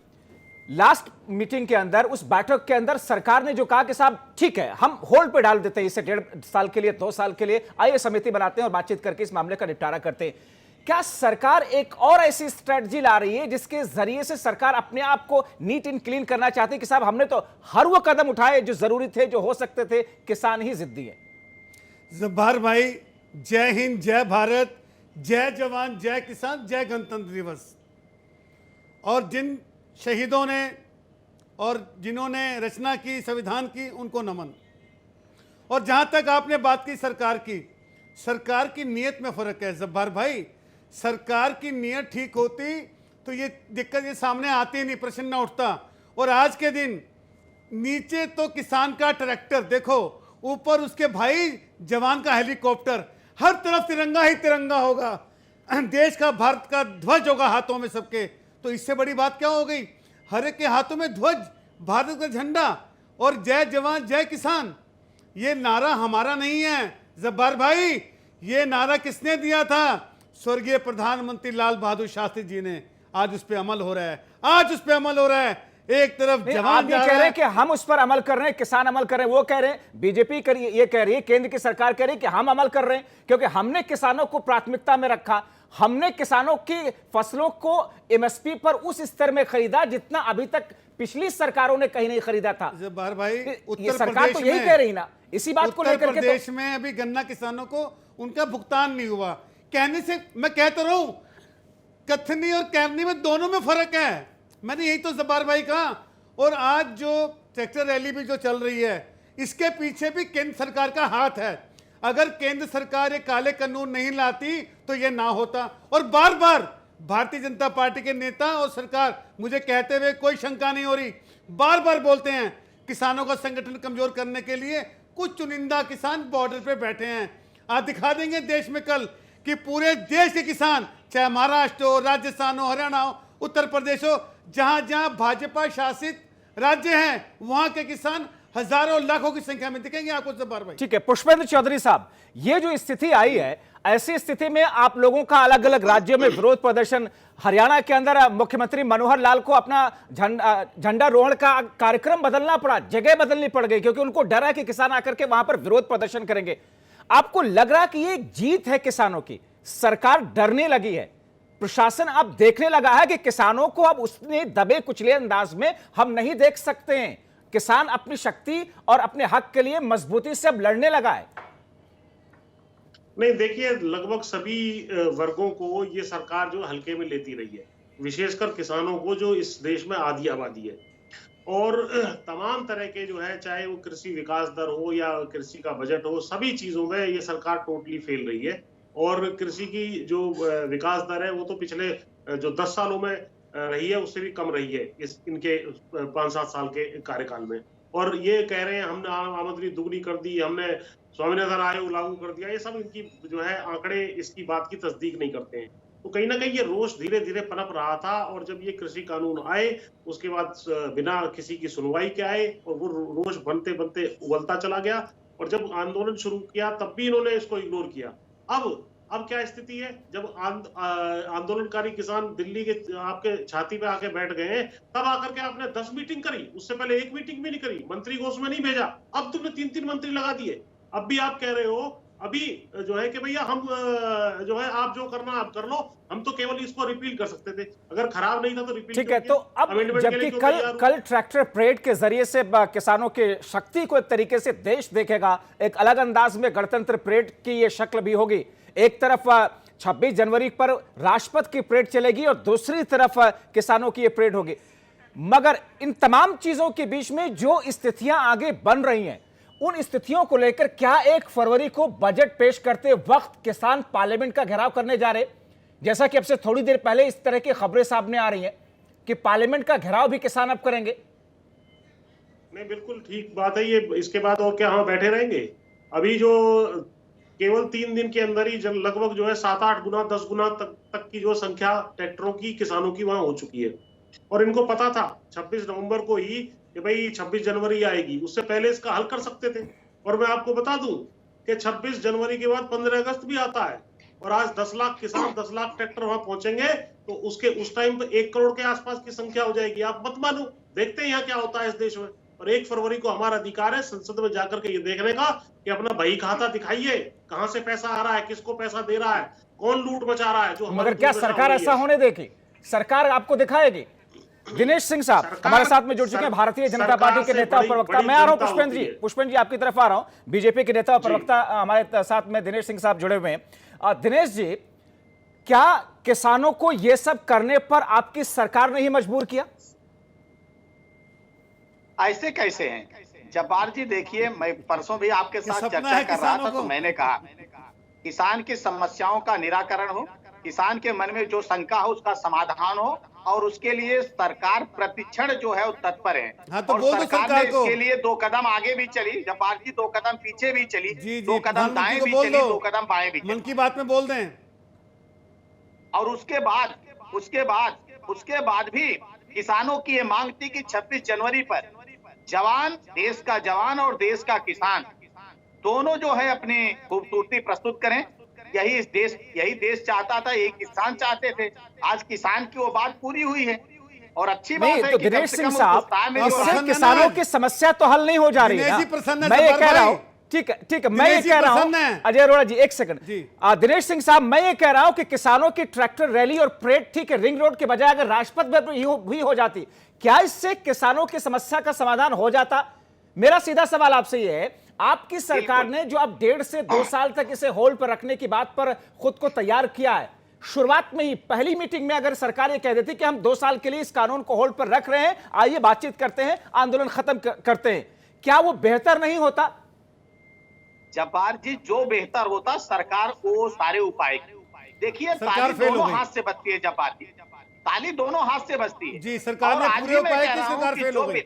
लास्ट मीटिंग के अंदर, उस बैठक के अंदर सरकार ने जो कहा कि साहब ठीक है, हम होल्ड पे डाल देते हैं इसे 1.5 साल के लिए, 2 साल के लिए, आइए समिति बनाते हैं और बातचीत करके इस मामले का निपटारा करते हैं। क्या सरकार एक और ऐसी स्ट्रेटजी ला रही है जिसके जरिए से सरकार अपने आप को नीट एंड क्लीन करना चाहती है कि साहब हमने तो हर वो कदम उठाए जो जरूरी थे, जो हो सकते थे, किसान ही जिद्दी है? जब्बार भाई, जय हिंद, जय भारत, जय जवान, जय किसान, जय गणतंत्र दिवस। और जिन शहीदों ने और जिन्होंने रचना की, संविधान की, उनको नमन। और जहां तक आपने बात की सरकार की नीयत में फर्क है जब्बार भाई। सरकार की नीयत ठीक होती तो ये दिक्कत ये सामने आती नहीं, प्रश्न न उठता। और आज के दिन नीचे तो किसान का ट्रैक्टर देखो, ऊपर उसके भाई जवान का हेलीकॉप्टर, हर तरफ तिरंगा ही तिरंगा होगा, देश का, भारत का ध्वज होगा हाथों में सबके। तो इससे बड़ी बात क्या हो गई? हर एक के हाथों में ध्वज, भारत का झंडा, और जय जवान जय किसान। ये नारा हमारा नहीं है जब्बार भाई, ये नारा किसने दिया था? स्वर्गीय प्रधानमंत्री लाल बहादुर शास्त्री जी ने। आज उस पर अमल हो रहा है, आज उस पर अमल हो रहा है। एक तरफ जवान कह रहे हैं कि हम उस पर अमल कर रहे हैं, किसान अमल कर रहे हैं, वो कह रहे हैं, बीजेपी ये कह रही है, केंद्र की सरकार कह रही है कि हम अमल कर रहे हैं क्योंकि हमने किसानों को प्राथमिकता में रखा, हमने किसानों की फसलों को एमएसपी पर उस स्तर में खरीदा जितना अभी तक पिछली सरकारों ने कहीं नहीं खरीदा था। जब्बार भाई, ये सरकार तो यही कह रही ना, इसी बात को लेकर के उत्तर प्रदेश में अभी गन्ना किसानों को उनका भुगतान नहीं हुआ। कहने से मैं कहता रहा हूं, कथनी और कहनी में दोनों में फर्क है। मैंने यही तो जब्बार भाई कहा। और आज जो ट्रैक्टर रैली भी जो चल रही है, इसके पीछे भी केंद्र सरकार का हाथ है। अगर केंद्र सरकार ये काले कानून नहीं लाती तो ये ना होता। और बार बार भारतीय जनता पार्टी के नेता और सरकार, मुझे कहते हुए कोई शंका नहीं हो रही, बार बार बोलते हैं किसानों का संगठन कमजोर करने के लिए कुछ चुनिंदा किसान बॉर्डर पे बैठे हैं। आज दिखा देंगे देश में कल कि पूरे देश के किसान, चाहे महाराष्ट्र हो, राजस्थान हो, हरियाणा हो, उत्तर प्रदेश हो, जहां जहां भाजपा शासित राज्य हैं, वहां के किसान हजारों लाखों की संख्या में दिखेंगे आपको जब्बार भाई। ठीक है पुष्पेंद्र चौधरी साहब, ये जो स्थिति आई है, ऐसी स्थिति में आप लोगों का अलग अलग राज्यों में विरोध प्रदर्शन, हरियाणा के अंदर मुख्यमंत्री मनोहर लाल को अपना झंडारोहण का कार्यक्रम बदलना पड़ा, जगह बदलनी पड़ गई, क्योंकि उनको डर है कि किसान आकर के वहां पर विरोध प्रदर्शन करेंगे। आपको लग रहा है कि ये एक जीत है किसानों की, सरकार डरने लगी है, प्रशासन अब देखने लगा है कि किसानों को अब उसने दबे कुचले अंदाज में हम नहीं देख सकते हैं, किसान अपनी शक्ति और अपने हक के लिए मजबूती से अब लड़ने लगा है? नहीं, देखिए, लगभग सभी वर्गों को ये सरकार जो हल्के में लेती रही है, विशेषकर किसानों को जो इस देश में आधी आबादी है, और तमाम तरह के जो है, चाहे वो कृषि विकास दर हो या कृषि का बजट हो, सभी चीजों में ये सरकार टोटली फेल रही है। और कृषि की जो विकास दर है वो तो पिछले जो 10 सालों में रही है उससे भी कम रही है इस इनके 5-7 साल के कार्यकाल में। और ये कह रहे हैं हमने आमदनी दुगनी कर दी, हमने स्वामीनाथन आयोग लागू कर दिया, ये सब इनकी जो है आंकड़े इसकी बात की तस्दीक नहीं करते हैं। तो कहीं ना कहीं ये रोष धीरे धीरे पनप रहा था, और जब ये कृषि कानून आए उसके बाद बिना किसी की सुनवाई के आए, और वो रोष बनते बनते उबलता चला गया, और जब आंदोलन शुरू किया तब भी इन्होंने इसको इग्नोर किया। अब क्या स्थिति है, जब आंदोलनकारी किसान दिल्ली के आपके छाती पे आके बैठ गए हैं, तब आकर के आपने 10 मीटिंग करी, उससे पहले 1 मीटिंग भी नहीं करी, मंत्री को उसमें नहीं भेजा, अब तुमने 3-3 मंत्री लगा दिए। अब भी आप कह रहे हो अभी जो है कि भैया हम जो है आप जो करना आप कर लो, हम तो केवल इसको रिपील कर सकते थे, अगर खराब नहीं था तो रिपील। ठीक है, तो अब जबकि कल ट्रैक्टर परेड के जरिए से किसानों की शक्ति को एक तरीके से देश देखेगा, एक अलग अंदाज में गणतंत्र परेड की ये शक्ल भी होगी। एक तरफ 26 जनवरी पर राष्ट्रपति की परेड चलेगी और दूसरी तरफ किसानों की ये परेड होगी। मगर इन तमाम चीजों के बीच में जो स्थितियां आगे बन रही हैं, उन स्थितियों को लेकर क्या 1 फरवरी को बजट पेश करते वक्त किसान पार्लियामेंट का घेराव करने जा रहे, जैसा कि अब से थोड़ी देर पहले इस तरह की खबरें सामने आ रही हैं कि पार्लियामेंट का घेराव भी किसान अब करेंगे? नहीं, बिल्कुल ठीक बात है ये। इसके बाद और क्या हम बैठे रहेंगे? अभी जो केवल 3 दिन के अंदर ही लगभग जो है 7-8 गुना 10 गुना तक की जो संख्या ट्रैक्टरों की किसानों की वहां हो चुकी है। और इनको पता था 26 नवंबर को ही कि भाई 26 जनवरी आएगी, उससे पहले इसका हल कर सकते थे। और मैं आपको बता दूं कि 26 जनवरी के बाद 15 अगस्त भी आता है, और आज 10 लाख किसान 10 लाख ट्रैक्टर वहां पहुंचेंगे, तो उसके उस टाइम पे 1 करोड़ के आसपास की संख्या हो जाएगी। आप मत मानो, देखते हैं यहाँ क्या होता है इस देश में। और 1 फरवरी को हमारा अधिकार है संसद में जाकर के ये देखने का कि अपना बही खाता दिखाइए, कहां से पैसा आ रहा है, किसको पैसा दे रहा है, कौन लूट मचा रहा है। जो मगर क्या सरकार ऐसा होने देगी? सरकार आपको दिखाएगी? दिनेश सिंह साहब हमारे साथ में जुड़ चुके हैं, भारतीय जनता पार्टी के नेता और प्रवक्ता। मैं आ रहा हूं पुष्पेंद्र जी आपकी तरफ आ रहा हूं। बीजेपी के नेता और प्रवक्ता हमारे साथ में दिनेश सिंह साहब जुड़े हुए हैं। दिनेश जी, क्या किसानों को यह सब करने पर आपकी सरकार ने ही मजबूर किया? ऐसे कैसे हैं जब्बार जी? देखिए, मैं परसों भी आपके साथ चर्चा कर रहा था, तो मैंने कहा किसान की समस्याओं का निराकरण हो, किसान के मन में जो शंका हो उसका समाधान हो, और उसके लिए सरकार प्रतिक्षण जो है वो तत्पर है। हाँ, तो और सरकार ने इसके लिए 2 कदम आगे भी चली, जब्बार जी 2 कदम पीछे भी चली, 2 कदम दाएं भी चली, 2 कदम बाएं भी चली। मन की बात में बोल दें। और उसके बाद भी किसानों की ये मांग थी कि 26 जनवरी पर जवान, देश का जवान और देश का किसान दोनों जो है अपनी खूबसूरती प्रस्तुत करें। यही देश चाहता था, यही किसान चाहते थे। आज किसान की वो बात पूरी हुई है, और अच्छी बात है तो कि दिनेश सिंह साहब, इससे किसानों की समस्या तो हल नहीं हो जा रही है। मैं ये कह रहा हूं, ठीक है, मैं ये कह रहा हूं, अजय अरोड़ा जी 1 सेकंड। दिनेश सिंह साहब, मैं ये कह रहा हूं कि किसानों की ट्रैक्टर रैली और परेड, ठीक है, रिंग रोड के बजाय अगर राजपथ भी हो जाती, क्या इससे किसानों की समस्या का समाधान हो जाता? मेरा सीधा सवाल आपसे ये है, आपकी सरकार ने जो अब 1.5 से 2 साल तक इसे होल्ड पर रखने की बात पर खुद को तैयार किया है, शुरुआत में ही पहली मीटिंग में अगर सरकार ये कह देती कि हम 2 साल के लिए इस कानून को होल्ड पर रख रहे हैं, आइए बातचीत करते हैं, आंदोलन खत्म करते हैं, क्या वो बेहतर नहीं होता? जब्बार जी, जो बेहतर होता, सरकार को सारे उपाय, देखिए सरकार ताली फेल हो दोनों गई। हाथ से बचती है जब्बार जी, ताली दोनों हाथ से बचती है। जी, सरकार और ने आज पूरे भी मैं उपाय कह की, रहा हूं सरकार कि फेल हो जो गई।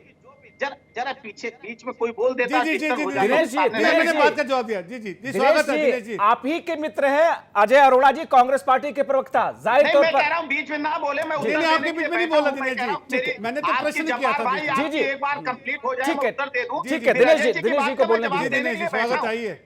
जरा पीछे बीच में कोई बोल देता जी, दिक्कत हो जाती है, दिनेश जी, सामने दिनेश मैंने जी। बात का जवाब दिया। जी जी जी, दिनेश स्वागत है दिनेश जी, जी। आप ही के मित्र हैं अजय अरोड़ा जी, कांग्रेस पार्टी के प्रवक्ता, जाहिर नहीं, तौर मैं पर कह रहा हूं बीच में ना बोले, मैं उत्तर नहीं, देने आपके के बीच लिए में नहीं बैठा बोला हूं, मैं दिनेश कह रहा हूं, जी। ठीक है, मेरी- मैंने तो आपकी प्रश्न किया जब्बार था भाई, बीच में। आपकी जी, जी। एक बार कंप्लीट हो जाए, ठीक मैं है। उत्तर दे दूं। ठीक है, फिर दिनेश अजय जी, की दिनेश बात जी को का मैं बोलने जवाब दीजिए। देने दिनेश के जी, लिए बैठा स्वागत हूं। आइए।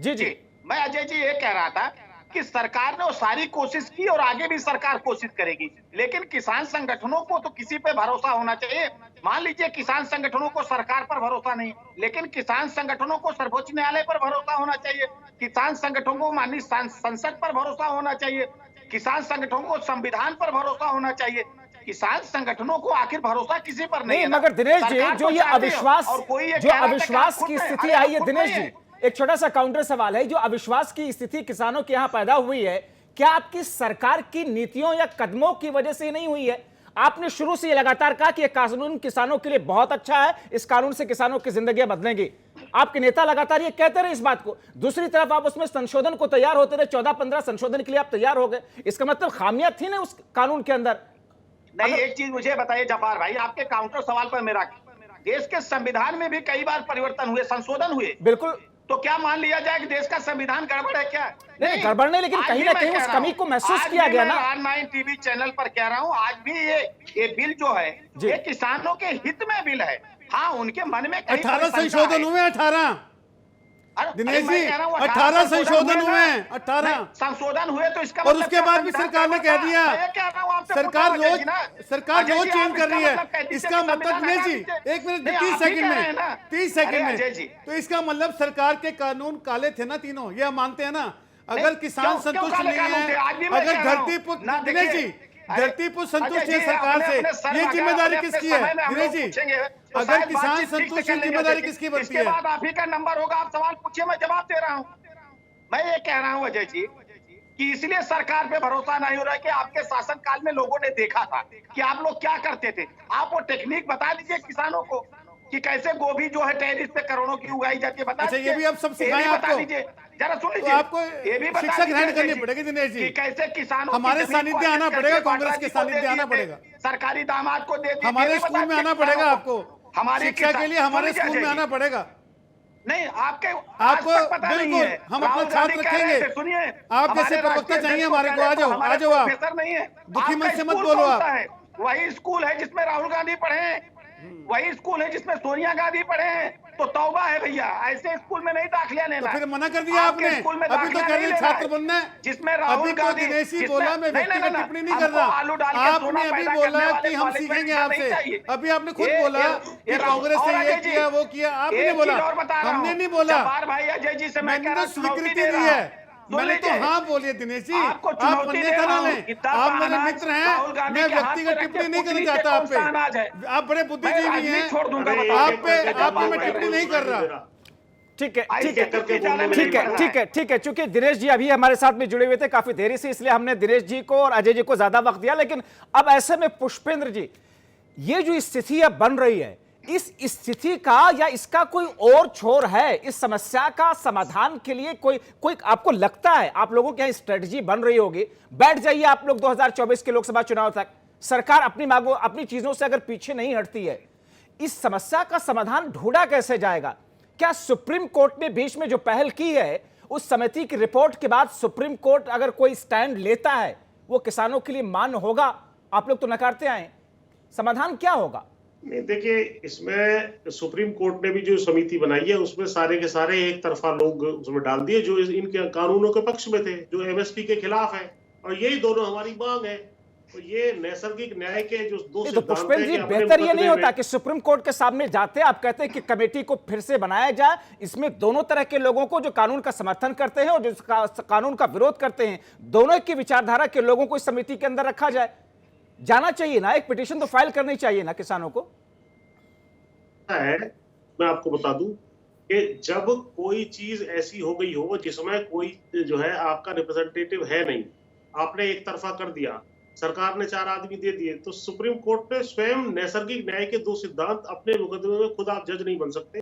जी जी, मैं अजय जी ये कह रहा था कि सरकार ने वो सारी कोशिश की और आगे भी सरकार कोशिश करेगी, लेकिन किसान संगठनों को तो किसी पे भरोसा होना चाहिए। मान लीजिए किसान संगठनों को सरकार पर भरोसा नहीं, लेकिन किसान संगठनों को सर्वोच्च न्यायालय पर भरोसा होना चाहिए, किसान संगठनों को माननीय संसद पर भरोसा होना चाहिए, किसान संगठनों को संविधान पर भरोसा होना चाहिए। किसान संगठनों को आखिर भरोसा किसी पर नहीं नहीं है ना। मगर दिनेश जी, सरकार जो तो ये चाहती है अविश्वास, और कोई ये जो कह रहा था कि अविश्वास आप की खुद में- स्थिति अरे आई है, आप खुद दिनेश में जी, एक छोटा सा काउंटर सवाल है, जो अविश्वास की स्थिति किसानों के यहां पैदा हुई है, क्या आपकी सरकार की नीतियों या कदमों की वजह से नहीं हुई है? आपने शुरू से ये लगातार कहा कि यह कानून किसानों के लिए बहुत अच्छा है, इस कानून से किसानों की जिंदगियां बदलेंगी, आपके नेता लगातार ये कहते रहे इस बात को, दूसरी तरफ आप उसमें संशोधन को तैयार होते रहे, 14-15 संशोधन के लिए आप तैयार हो गए, इसका मतलब खामियां थी ना उस कानून के अंदर। नहीं, एक चीज मुझे बताइए जब्बार भाई, आपके काउंटर सवाल पर मेरा, देश के संविधान में भी कई बार परिवर्तन हुए, संशोधन हुए, बिल्कुल, तो क्या मान लिया जाए कि देश का संविधान गड़बड़ है क्या? नहीं, गड़बड़ नहीं, लेकिन आज कहीं भी ना मैं कहीं कह उस रहा कमी हूं, को महसूस आज किया भी गया मैं ना। R9 टीवी चैनल पर कह रहा हूं, आज भी ये बिल जो है, जी। ये किसानों के हित में बिल है। हाँ, उनके मन में कहीं 18 कोई शंका संशोधन है। हुए, 18 दिनेश मैं जी, कह रहा हूं, 18 संशोधन हुए हुए, ना। 18 नहीं, संशोधन हुए तो इसका और मतलब उसके क्या बाद भी संविधान सरकार ने कह गड़बड़ दिया, था? मैं कह रहा हूं, आपसे सरकार पूछा रोज अजय जी ना। सरकार अजय रोज जी, चेंज आप कर रही इसका है। मतलब कह दीजिए इसका कि मतलब संविधान दिनेश जी, लगा दीजिए। एक मिनट, नहीं, 30 आप ही सेकंड कह रहे हैं में, ना। 30 सेकंड अरे अजय में, जी। तो इसका मतलब सरकार के कानून काले थे ना तीनों, ये हम मानते हैं ना। अगर नहीं, किसान क्यों संतुष्ट काले नहीं कानून थे? आज भी है, मैं अगर कह रहा हूं। धरती पुत्र, ना दिनेश देखिए, जी, अरे, धरती पुत्र संतुष्ट अजय है जी, सरकार अपने- से, अपने सर ये लगा, जिम्मेदारी अपने किसकी समय है में हम दिनेश लोग जी? पूछेंगे, तो अगर शायद किसान बातचीत ठीक से संतुष्ट है, चलेगी। जिम्मेदारी अजय जी, किसकी बनती इसके है? बाद आप ही का नंबर होगा, आप सवाल पूछिए, मैं जवाब दे रहा हूं। मैं ये कह रहा हूं अजय जी कि इसलिए सरकार पे भरोसा नहीं हो रहा है कि आपके शासनकाल में लोगों ने देखा था कि आप लोग क्या करते थे। आप वो टेक्निक बता दीजिए किसानों को कि कैसे गोभी जो है टेरिस पे करोड़ों की उगाई जाती है, बता अच्छा, ये दीजिए। भी आप सब सिखाएं ये भी बता आपको? दीजिए, जरा सुन तो लीजिए। आपको ये भी बता शिक्षा दीजिए ग्रहण करनी अजय जी पड़ेगी दिनेश जी। कि कैसे किसानों की हमारे जमीन को सानिध्य आना कैसे पड़ेगा, बांटा कांग्रेस के जी को दे सानिध्य आना दिए थे, पड़ेगा। सरकारी दामाद को दे दिए, हमारे ये भी स्कूल बता में आना दीजिए पड़ेगा किसानों आपको, को। हमारे शिक्षा के लिए हमारे सुन लीजिए स्कूल में अजय आना जी। पड़ेगा नहीं, आपके आपको, आज तक पता नहीं बिल्कुल, है। हम अपना राहुल छात्र गांधी कह रहे रखेंगे। थे, सुनिए, आप जैसे हमारे प्रवक्ता राष्ट्रीय चाहिए अध्यक्ष हमारे को, कह आ रहे जाओ, थे, हमारे आ जाओ आप। प्रोफेसर नहीं है। दुखी मन आपका से मत स्कूल बोलो कौन आप। सा है? वही स्कूल है जिसमें राहुल गांधी पढ़े हैं, वही स्कूल है जिसमें सोनिया गांधी पढ़े हैं। तो तौबा है भैया, ऐसे स्कूल में नहीं दाखिला लेना। तो फिर मना कर दिया आपके आपने। स्कूल में अभी तो दाखिला कह नहीं रहे लेना छात्र है, बनना है। जिसमें राहुल अभी तो गांधी दिनेश ही जिसमें- बोला, मैं नहीं, नहीं, व्यक्तिगत नहीं, टिप्पणी नहीं हमको कर रहा। आलू डाल के आपने सोना अभी पैदा बोला करने वाले कि हम कॉलेज में सीखेंगे नहीं आपसे। चाहिए। अभी आपने खुद ये- बोला ये- कि ये कांग्रेस और ने ये अजय जी, किया, वो किया, आपने एक बोला, चीज और बता रहा हमने हूं। नहीं बोला। जब्बार भाई अजय जी से मैं मैंने कह रहा तो हूं, चुनौती स्वीकृति दे दी रहा है। हूं। मैंने तो लीजिए। हाँ बोलिए दिनेश जी, आपको आप चुनौती पन्ने दे था रहा ना हूं। लें, इतना आप मेरे बहाना मित्र राहुल हैं, गांधी मैं के हाथ व्यक्तिगत पे रख टिप्पणी के नहीं खुद करना नीचे चाहता आप कौन सा अनाज है? पे। आप बड़े मैं बुद्धिजीवी राजनीति हैं, छोड़ दूंगा, अरे, बताओ। आप एक पे करके आप पे मैं बोलना टिप्पणी है, नहीं कर रहा। ठीक है, ऐसे ठीक है, करके बोलने में ठीक नहीं है, पड़ना ठीक है, ठीक है। चूंकि दिनेश जी अभी हमारे साथ में जुड़े हुए थे काफी देरी से, इसलिए हमने दिनेश जी को और अजय जी को ज्यादा वक्त दिया। लेकिन अब ऐसे में पुष्पेंद्र जी, ये जो स्थिति अब बन रही है, इस स्थिति का या इसका कोई और छोर है? इस समस्या का समाधान के लिए कोई आपको लगता है, आप लोगों की स्ट्रेटजी बन रही होगी? बैठ जाइए आप लोग 2024 के लोकसभा चुनाव तक, सरकार अपनी मांगों, अपनी चीजों से अगर पीछे नहीं हटती है, इस समस्या का समाधान ढूंढा कैसे जाएगा? क्या सुप्रीम कोर्ट ने बीच में जो पहल की है, उस समिति की रिपोर्ट के बाद सुप्रीम कोर्ट अगर कोई स्टैंड लेता है, वो किसानों के लिए मान्य होगा? आप लोग तो नकारते आए, समाधान क्या होगा? नहीं, देखिए, इसमें सुप्रीम कोर्ट ने भी जो समिति बनाई है उसमें सारे के सारे एक तरफा लोग उसमें डाल दिए जो इनके कानूनों के पक्ष में थे, जो एमएसपी के खिलाफ है, और यही दोनों हमारी मांग है। तो ये नैसर्गिक न्याय के जो दो तो सिद्धांत पुष्पेंद्र हैं जी, कि अपने बेहतर ये नहीं मुकदमे होता में- कि सुप्रीम कोर्ट के सामने जाते आप कहते हैं कि कमेटी को फिर से बनाया जाए, इसमें दोनों तरह के लोगों को, जो कानून का समर्थन करते हैं और जो कानून का विरोध करते हैं, दोनों की विचारधारा के लोगों को इस समिति के अंदर रखा जाए? जाना चाहिए ना, एक पिटीशन तो फाइल करनी चाहिए ना किसानों को। है, मैं आपको बता दूं कि जब कोई चीज ऐसी हो गई हो जिसमें कोई जो है आपका रिप्रेजेंटेटिव है नहीं, आपने एक तरफा कर दिया, सरकार ने 4 आदमी दे दिए, तो सुप्रीम कोर्ट ने स्वयं नैसर्गिक न्याय के 2 सिद्धांत अपने मुकदमे में खुद आप जज नहीं बन सकते,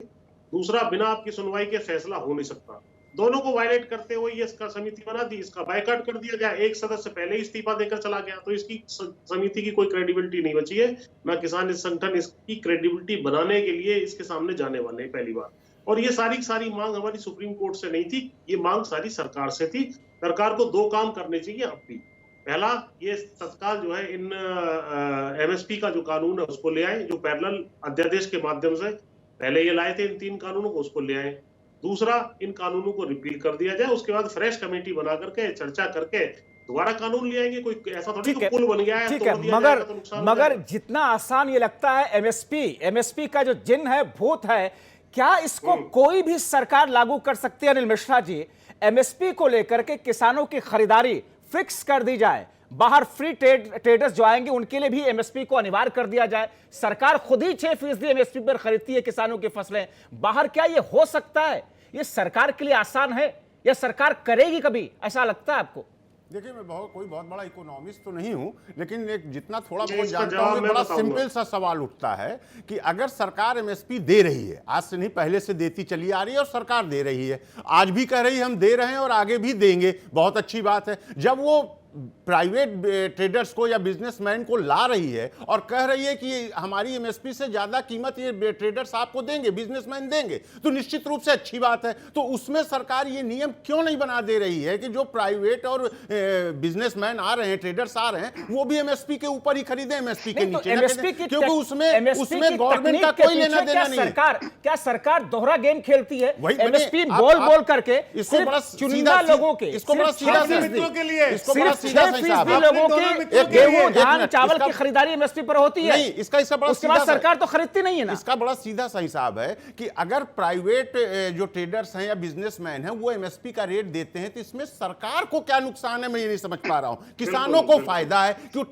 दूसरा बिना आपकी सुनवाई के फैसला हो नहीं सकता। दोनों को वायलेट करते हुए ये इसका समिति बना दी, इसका बायकॉट कर दिया गया, एक सदस्य पहले ही इस्तीफा देकर चला गया, तो इसकी समिति की कोई क्रेडिबिलिटी नहीं बची है। ना किसान संगठन इसकी क्रेडिबिलिटी बनाने के लिए इसके सामने जाने वाले हैं पहली बार। और ये सारी मांग हमारी सुप्रीम कोर्ट से नहीं थी, ये मांग सारी सरकार से थी। सरकार को 2 काम करने चाहिए अब भी। पहला, ये तत्काल जो है इन एमएसपी का जो कानून है उसको ले आए, जो पैरेलल अध्यादेश के माध्यम से पहले ये लाए थे इन 3 कानूनों को, उसको ले आए। दूसरा, इन कानूनों को रिपील कर दिया जाए, उसके बाद फ्रेश कमेटी बना करके चर्चा करके दोबारा कानून ले आएंगे। कोई ऐसा थोड़ी कि पुल बन गया है, ठीक है, मगर जितना आसान ये लगता है एमएसपी का जो जिन है, भूत है, क्या इसको कोई भी सरकार लागू कर सकती है? अनिल मिश्रा जी, एमएसपी को लेकर के किसानों की खरीदारी फिक्स कर दी जाए, बाहर फ्री ट्रेडर्स जो आएंगे उनके लिए भी एमएसपी को अनिवार्य कर दिया जाए, सरकार खुद ही 6% एमएसपी पर खरीदती है किसानों की फसलें बाहर, क्या ये हो सकता है? ये सरकार के लिए आसान है या सरकार करेगी कभी, ऐसा लगता है आपको? देखिए, मैं कोई बहुत बड़ा इकोनॉमिस्ट तो नहीं हूं, लेकिन एक जितना थोड़ा बहुत जानता हूं, बड़ा सिंपल सा सवाल उठता है कि अगर सरकार एमएसपी दे रही है, आज से नहीं पहले से देती चली आ रही है और सरकार दे रही है, आज भी कह रही है हम दे रहे हैं और आगे भी देंगे, बहुत अच्छी बात है। जब वो प्राइवेट ट्रेडर्स को या बिजनेसमैन को ला रही है और कह रही है कि हमारी एमएसपी से ज्यादा कीमत ये ट्रेडर्स आपको देंगे, बिजनेसमैन देंगे, तो निश्चित रूप से अच्छी बात है। तो उसमें सरकार ये नियम क्यों नहीं बना दे रही है कि जो प्राइवेट और बिजनेसमैन आ रहे हैं, ट्रेडर्स आ रहे हैं, वो भी एमएसपी के ऊपर ही खरीदे, एमएसपी के नीचे, क्योंकि उसमें गवर्नमेंट का कोई लेना देना नहीं है। क्या सरकार दोहरा गेम खेलती है? एमएसपी बोल करके चुनिंदा लोगों के, इसको बड़ा सीधा के लिए, इसको बड़ा 6% लोगों की गेहूं, धान, चावल की खरीदारी एमएसपी पर होती है। नहीं, इसका बड़ा उसके बाद सरकार तो खरीदती नहीं है ना। इसका बड़ा सीधा सा हिसाब है कि अगर प्राइवेट जो ट्रेडर्स हैं या बिजनेसमैन हैं वो एमएसपी का रेट देते हैं, तो इसमें सरकार को क्या नुकसान है, मैं ये नहीं समझ पा रहा हूं। किसानों को फायदा है, क्यों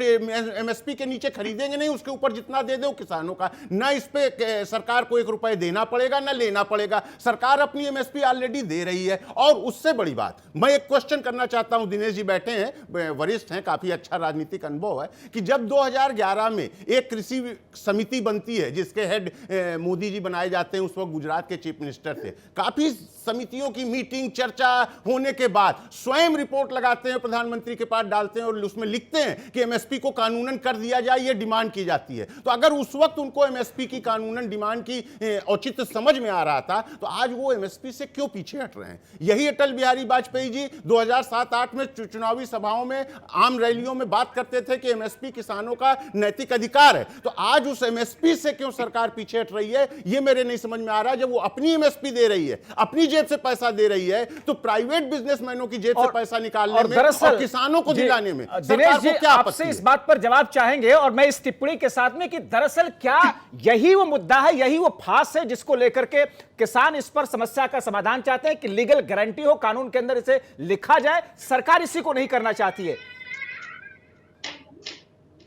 एमएसपी के नीचे खरीदेंगे नहीं, उसके ऊपर जितना दे दो किसानों का, ना इस पे सरकार को 1 रुपए देना पड़ेगा ना लेना पड़ेगा, सरकार अपनी एमएसपी ऑलरेडी दे रही है। और उससे बड़ी बात, मैं एक क्वेश्चन करना चाहता हूं, दिनेश जी बैठे हैं, वरिष्ठ हैं, काफी अच्छा राजनीतिक अनुभव है, कि जब 2011 में एक कृषि समिति बनती है जिसके हेड मोदी जी बनाए जाते हैं, उस वक्त गुजरात के चीफ मिनिस्टर थे, काफी समितियों की मीटिंग चर्चा होने के बाद स्वयं रिपोर्ट लगाते हैं, प्रधानमंत्री के पास डालते हैं और उसमें लिखते हैं कि एमएसपी को कानूनन कर दिया जाए, यह डिमांड की जाती है। तो अगर उस वक्त उनको एमएसपी की कानूनन डिमांड की औचित्य समझ में आ रहा था, तो आज वो एमएसपी से क्यों पीछे हट रहे हैं? यही अटल बिहारी वाजपेयी जी 2007-8 में चुनावी सभाओं में, आम रैलियों में बात करते थे कि एमएसपी किसानों का नैतिक अधिकार है। तो आज उस एमएसपी से क्यों सरकार पीछे हट रही है, यह मेरे नहीं समझ में आ रहा। जब वो अपनी एमएसपी दे रही है, अपनी जेब से पैसा दे रही है, तो प्राइवेट बिजनेसमैनों की जेब से पैसा निकालने में और किसानों को दिलाने में सरकार को क्या आपत्ति है? इस बात पर जवाब चाहेंगे, और मैं इस टिप्पणी के साथ में कि दरअसल क्या यही वो मुद्दा है, यही वो फांस है जिसको लेकर के किसान इस पर समस्या का समाधान चाहते हैं कि लीगल गारंटी हो, कानून के अंदर इसे लिखा जाए, सरकार इसी को नहीं करना चाहती है?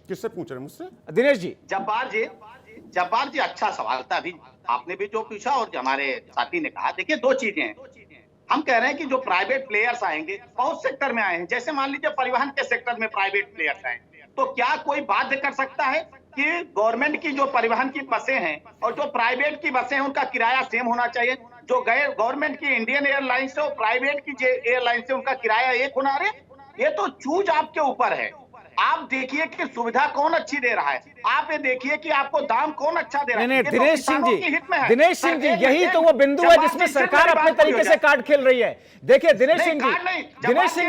किससे पूछ रहे हैं? मुझसे? दिनेश जी। जब्बार जी, अच्छा सवाल था अभी आपने भी जो पूछा और हमारे साथी ने कहा। देखिए, 2 चीजें हैं। हम कह रहे हैं कि जो प्राइवेट प्लेयर्स आएंगे, बहुत सेक्टर में आए हैं, जैसे मान लीजिए परिवहन के सेक्टर में प्राइवेट प्लेयर्स आए, तो क्या कोई बाध्य कर सकता है कि गवर्नमेंट की जो परिवहन की बसें हैं और जो प्राइवेट की बसें हैं उनका किराया सेम होना चाहिए? जो गवर्नमेंट की इंडियन एयरलाइंस है और प्राइवेट की एयरलाइंस है, उनका किराया एक होना? अरे ये तो चूज आपके ऊपर है। आप देखिए कि सुविधा कौन अच्छी दे रहा है, आप ये देखिए कि आपको दाम कौन अच्छा दे रहा है। नहीं, दिनेश सिंह जी, यही तो वो बिंदु है जिसमें सरकार अपने तरीके से कार्ड खेल रही है। देखिए दिनेश सिंह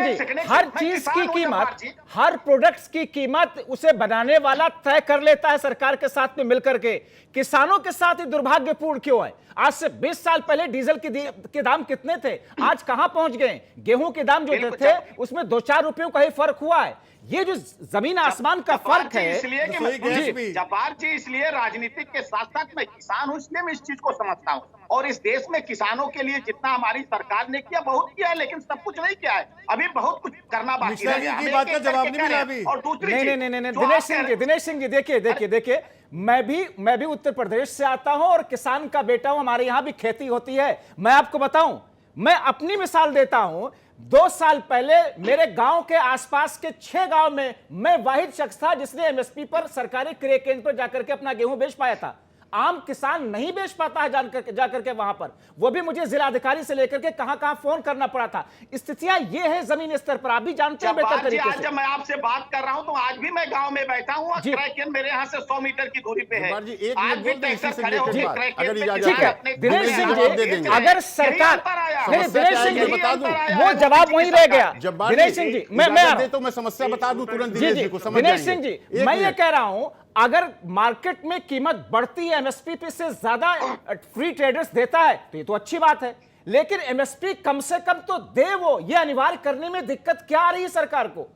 जी, हर चीज की कीमत, हर प्रोडक्ट्स की कीमत उसे बनाने वाला तय कर लेता है सरकार के साथ में मिलकर के। किसानों के साथ ही दुर्भाग्यपूर्ण क्यों है? आज से 20 साल पहले डीजल के दाम कितने थे, आज कहां पहुंच गए? गेहूं के दाम जो थे उसमें 2-4 रुपयों का ही फर्क हुआ है। ये जो जमीन आसमान का फर्क है, जब्बार जी, इसलिए राजनीतिक के साथ साथ मैं किसान हूं, इसलिए मैं इस चीज को समझता हूं। और इस देश में किसानों के लिए जितना हमारी सरकार ने किया, बहुत किया है, लेकिन सब कुछ नहीं किया है, अभी बहुत कुछ करना बाकी है। बात का जवाब नहीं मिला अभी। और दूसरी नहीं, दिनेश सिंह जी, देखिए, मैं भी उत्तर प्रदेश से आता हूं और किसान का बेटा हूं, हमारे यहां भी खेती होती है। मैं आपको बताऊं, मैं अपनी मिसाल देता हूं, 2 साल पहले मेरे गांव के आसपास के 6 गांव में मैं वाहिद शख्स था जिसने एमएसपी पर सरकारी क्रय केंद्र पर जाकर के अपना गेहूं बेच पाया था। आम किसान नहीं बेच पाता है जाकर के वहां पर, वो भी मुझे जिलाधिकारी से लेकर के कहां फोन करना पड़ा था। स्थितियां ये है जमीन स्तर पर, आप भी जानते हैं बेहतर तरीके से। जब मैं आपसे बात कर रहा हूं तो आज भी मैं गांव में बैठा हूं और क्रय केंद्र मेरे यहाँ से 100 मीटर की दूरी पे है। आज भी ट्रैक्टर खड़े होकर क्रय केंद्र पे ठीक है दिनेश सिंह जी, अगर सरकार दिनेश सिंह जी वो जवाब वहीं रह गया। दिनेश सिंह जी मैं समस्या बता दूं तुरंत दिनेश जी को समझ दिनेश सिंह जी, मैं ये कह रहा हूं अगर मार्केट में कीमत बढ़ती है, एमएसपी से ज्यादा फ्री ट्रेडर्स देता है तो ये तो अच्छी बात है, लेकिन एमएसपी कम से कम तो दे। वो ये अनिवार्य करने में दिक्कत क्या आ रही है सरकार को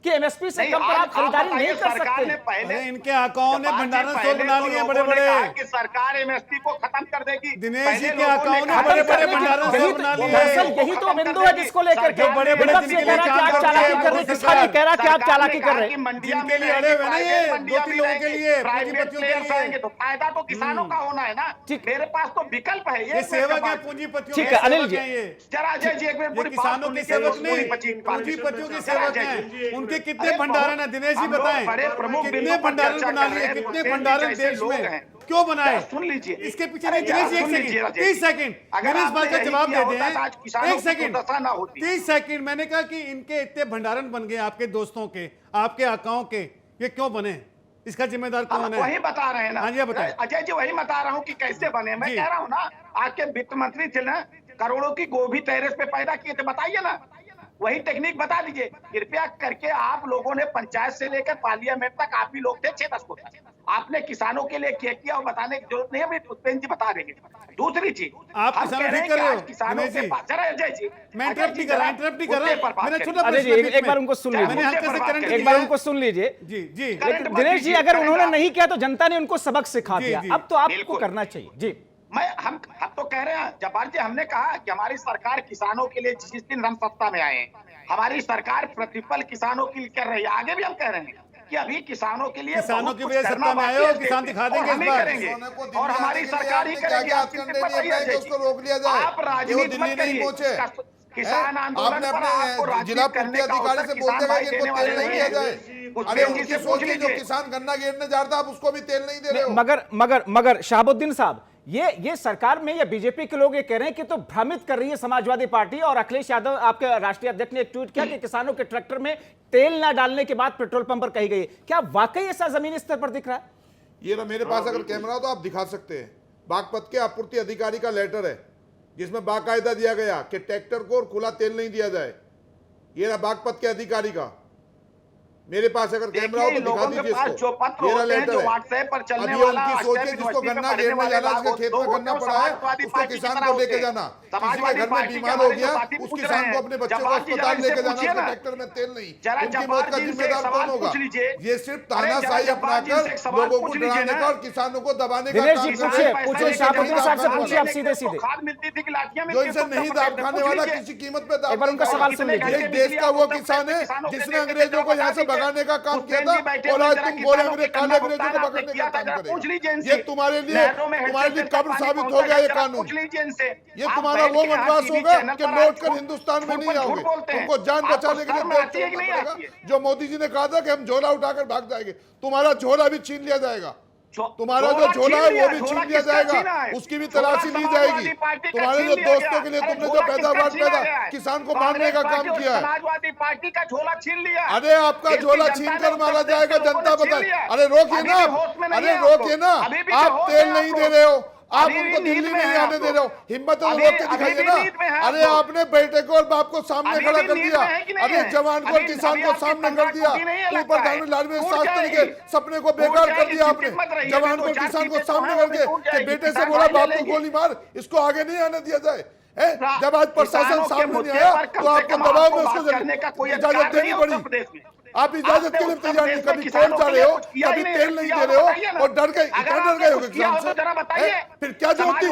कि एमएसपी से कम पर आप खरीदारी नहीं कर सकते? पहले इनके आकाओं ने भंडारण स्टोर बना लिए बड़े बड़े कि सरकार एमएसपी को खत्म कर देगी। दिनेश जी के आकाओं ने बड़े बड़े भंडारण स्टोर बना लिए। दरअसल यही तो बिंदु है जिसको लेकर के बड़े बड़े विपक्ष ये कह रहा है कि आप चालाकी कर रहे हैं, किसान ये कह रहा है कि आप चालाकी कर रहे हैं। जिनके लिए अड़े हुए ना ये 2-3 लोगों के लिए, पूंजीपतियों के लिए, तो फायदा तो किसानों का होना है ना। मेरे पास तो विकल्प है। ये सेवक है पूंजीपतियों ठीक है अनिल जी, जरा अजय जी एक मिनट, किसानों के सेवक नहीं, पूंजीपतियों के सेवक हैं। उनके कितने भंडारण है दिनेश जी बताएं, कितने भंडारण बना लिए, कितने भंडारण देश में क्यों बनाए? सुन लीजिए इसके पीछे नहीं दिनेश जी, 30 सेकंड मेरे इस बात का जवाब दे दें। 1 सेकंड 30 सेकंड। मैंने कहा कि इनके इतने भंडारण बन गए आपके दोस्तों के, आपके आकाओं के, ये क्यों बने? इसका जिम्मेदार कौन है? वही बता रहे हैं ना। हाँ जी बताएं। अजय जी वही बता रहा हूँ कि कैसे बने। मैं कह रहा हूँ ना, आपके वित्त मंत्री थे ना, करोड़ों की गोभी टेरेस पे पैदा किए थे, बताइए ना, वही टेक्निक बता दीजिए कृपया करके। आप लोगों ने पंचायत से लेकर पार्लियामेंट तक आप ही लोग थे 6-10 को, आपने किसानों के लिए क्या किया और बताने की जरूरत नहीं है, अभी उपेंद्र जी बता देंगे। दूसरी चीज, आप किसानों ठीक कर रहे हो किसानों के पास, जरा अजय जी मैं इंटरप्ट नहीं कर रहा, मैंने छोटा अजय जी एक बार उनको सुन लीजिए, एक बार उनको सुन लीजिए। जी जी दिनेश जी अगर उन्होंने नहीं किया तो जनता ने उनको सबक सिखा दिया, अब तो आपको करना चाहिए। जी हम तो कह रहे हैं जब्बार जी, हमने कहा कि हमारी सरकार किसानों के लिए जिस दिन हम सत्ता में आए हैं, हमारी सरकार प्रतिपल किसानों के लिए कर रही है। आगे भी हम कह रहे हैं कि अभी किसानों के लिए किसानों की वजह सत्ता में आए हो, किसान दिखा देंगे इस बार। और हमारी सरकार ही करेगी। उसको रोक लिया जाए, आप राजनीति मत करिए। किसान आंदोलन पर आपको जिला पूर्ति अधिकारी से बोलते हैं कि इनको तेल नहीं दिया जाए। अरे उनकी सोच लीजिए, जो किसान गन्ना घेरने जा रहा था, आप उसको भी तेल नहीं दे रहे हो। मगर शहाबुद्दीन साहब, ये सरकार में या बीजेपी के लोग ये कह रहे हैं कि तो भ्रमित कर रही है समाजवादी पार्टी। और अखिलेश यादव आपके राष्ट्रीय अध्यक्ष ने एक ट्वीट किया कि किसानों के ट्रैक्टर में तेल ना डालने के बाद पेट्रोल पंप पर कही गई। क्या वाकई ऐसा जमीनी स्तर पर दिख रहा है? ये ना मेरे पास अगर कैमरा हो तो आप दिखा सकते हैं। बागपत के आपूर्ति अधिकारी का लेटर है जिसमें बाकायदा दिया गया कि ट्रैक्टर को खुला तेल नहीं दिया जाए। ये ना बागपत के अधिकारी का, मेरे पास अगर कैमरा हो तो दिखा दीजिए इसको। मेरा लेटर है। अभी उनकी सोच है जिसको गन्ना घेरने जाना, उसके खेत में गन्ना पड़ा है, उसको किसान को लेके जाना। किसी के घर में बीमार हो गया, उस किसान को अपने बच्चे को अस्पताल लेके जाना, उसके ट्रैक्टर में तेल नहीं। उनकी मौत का जिम्मेदार कौन होगा? ये सिर्फ तानाशाही अपनाकर लोगों को डराने का और किसानों को दबाने का काम पूछिए साहब से पूछिए आप सीधे सीधे। जो इनसे नहीं दाब खाने वाला किसी कीमत पे दाब, उनका सवाल सुन लीजिए। देश का वो किसान है जिसने अंग्रेजों को यहाँ से भगाने का काम किया था, और आज तुम बोले अंग्रेज काले अंग्रेजों को पकड़ने का काम करेगा। ये तुम्हारे लिए कब्र साबित हो गया ये कानून। ये तुम्हारा वो वनवास होगा कि लौट कर हिंदुस्तान में नहीं आओगे। तुमको जान बचाने के लिए देश छोड़ना पड़ेगा। जो मोदी जी ने कहा था कि हम झोला उठाकर भाग जाएंगे, तुम्हारा झोला भी छीन लिया जाएगा। तुम्हारा जो झोला है वो भी छीन लिया जाएगा, उसकी भी तलाशी ली जाएगी। तुम्हारे जो दोस्तों के लिए तुमने जो पैदावार पैदा किसान को मारने का काम किया है, समाजवादी पार्टी का झोला छीन लिया। अरे आपका झोला छीन कर मारा जाएगा, जनता बताए। अरे रोकिए ना, अरे रोकिए ना, आप तेल नहीं दे रहे हो, आप उनको दिल्ली नहीं आने दे रहे हो। हिम्मत है तो रोक के दिखाइए ना। अरे आपने बेटे को और बाप को सामने खड़ा कर दिया, अरे जवान को और किसान को सामने कर दिया। ऊपर धार्मिक लालवी शास्त्री के सपने को बेकार कर दिया आपने। जवान को किसान को सामने करके बेटे से बोला बाप को गोली मार, इसको आगे नहीं आने दिया जाए। जब आज प्रशासन सामने नहीं आया तो आपको दबाव में उसको इजाजत देनी पड़ी। आप इजाजत के लिए तैयार नहीं, कभी कोर्ट जा रहे हो, कभी तेल नहीं दे रहे हो, और डर गए हो किसान से। फिर क्या जरूरत थी?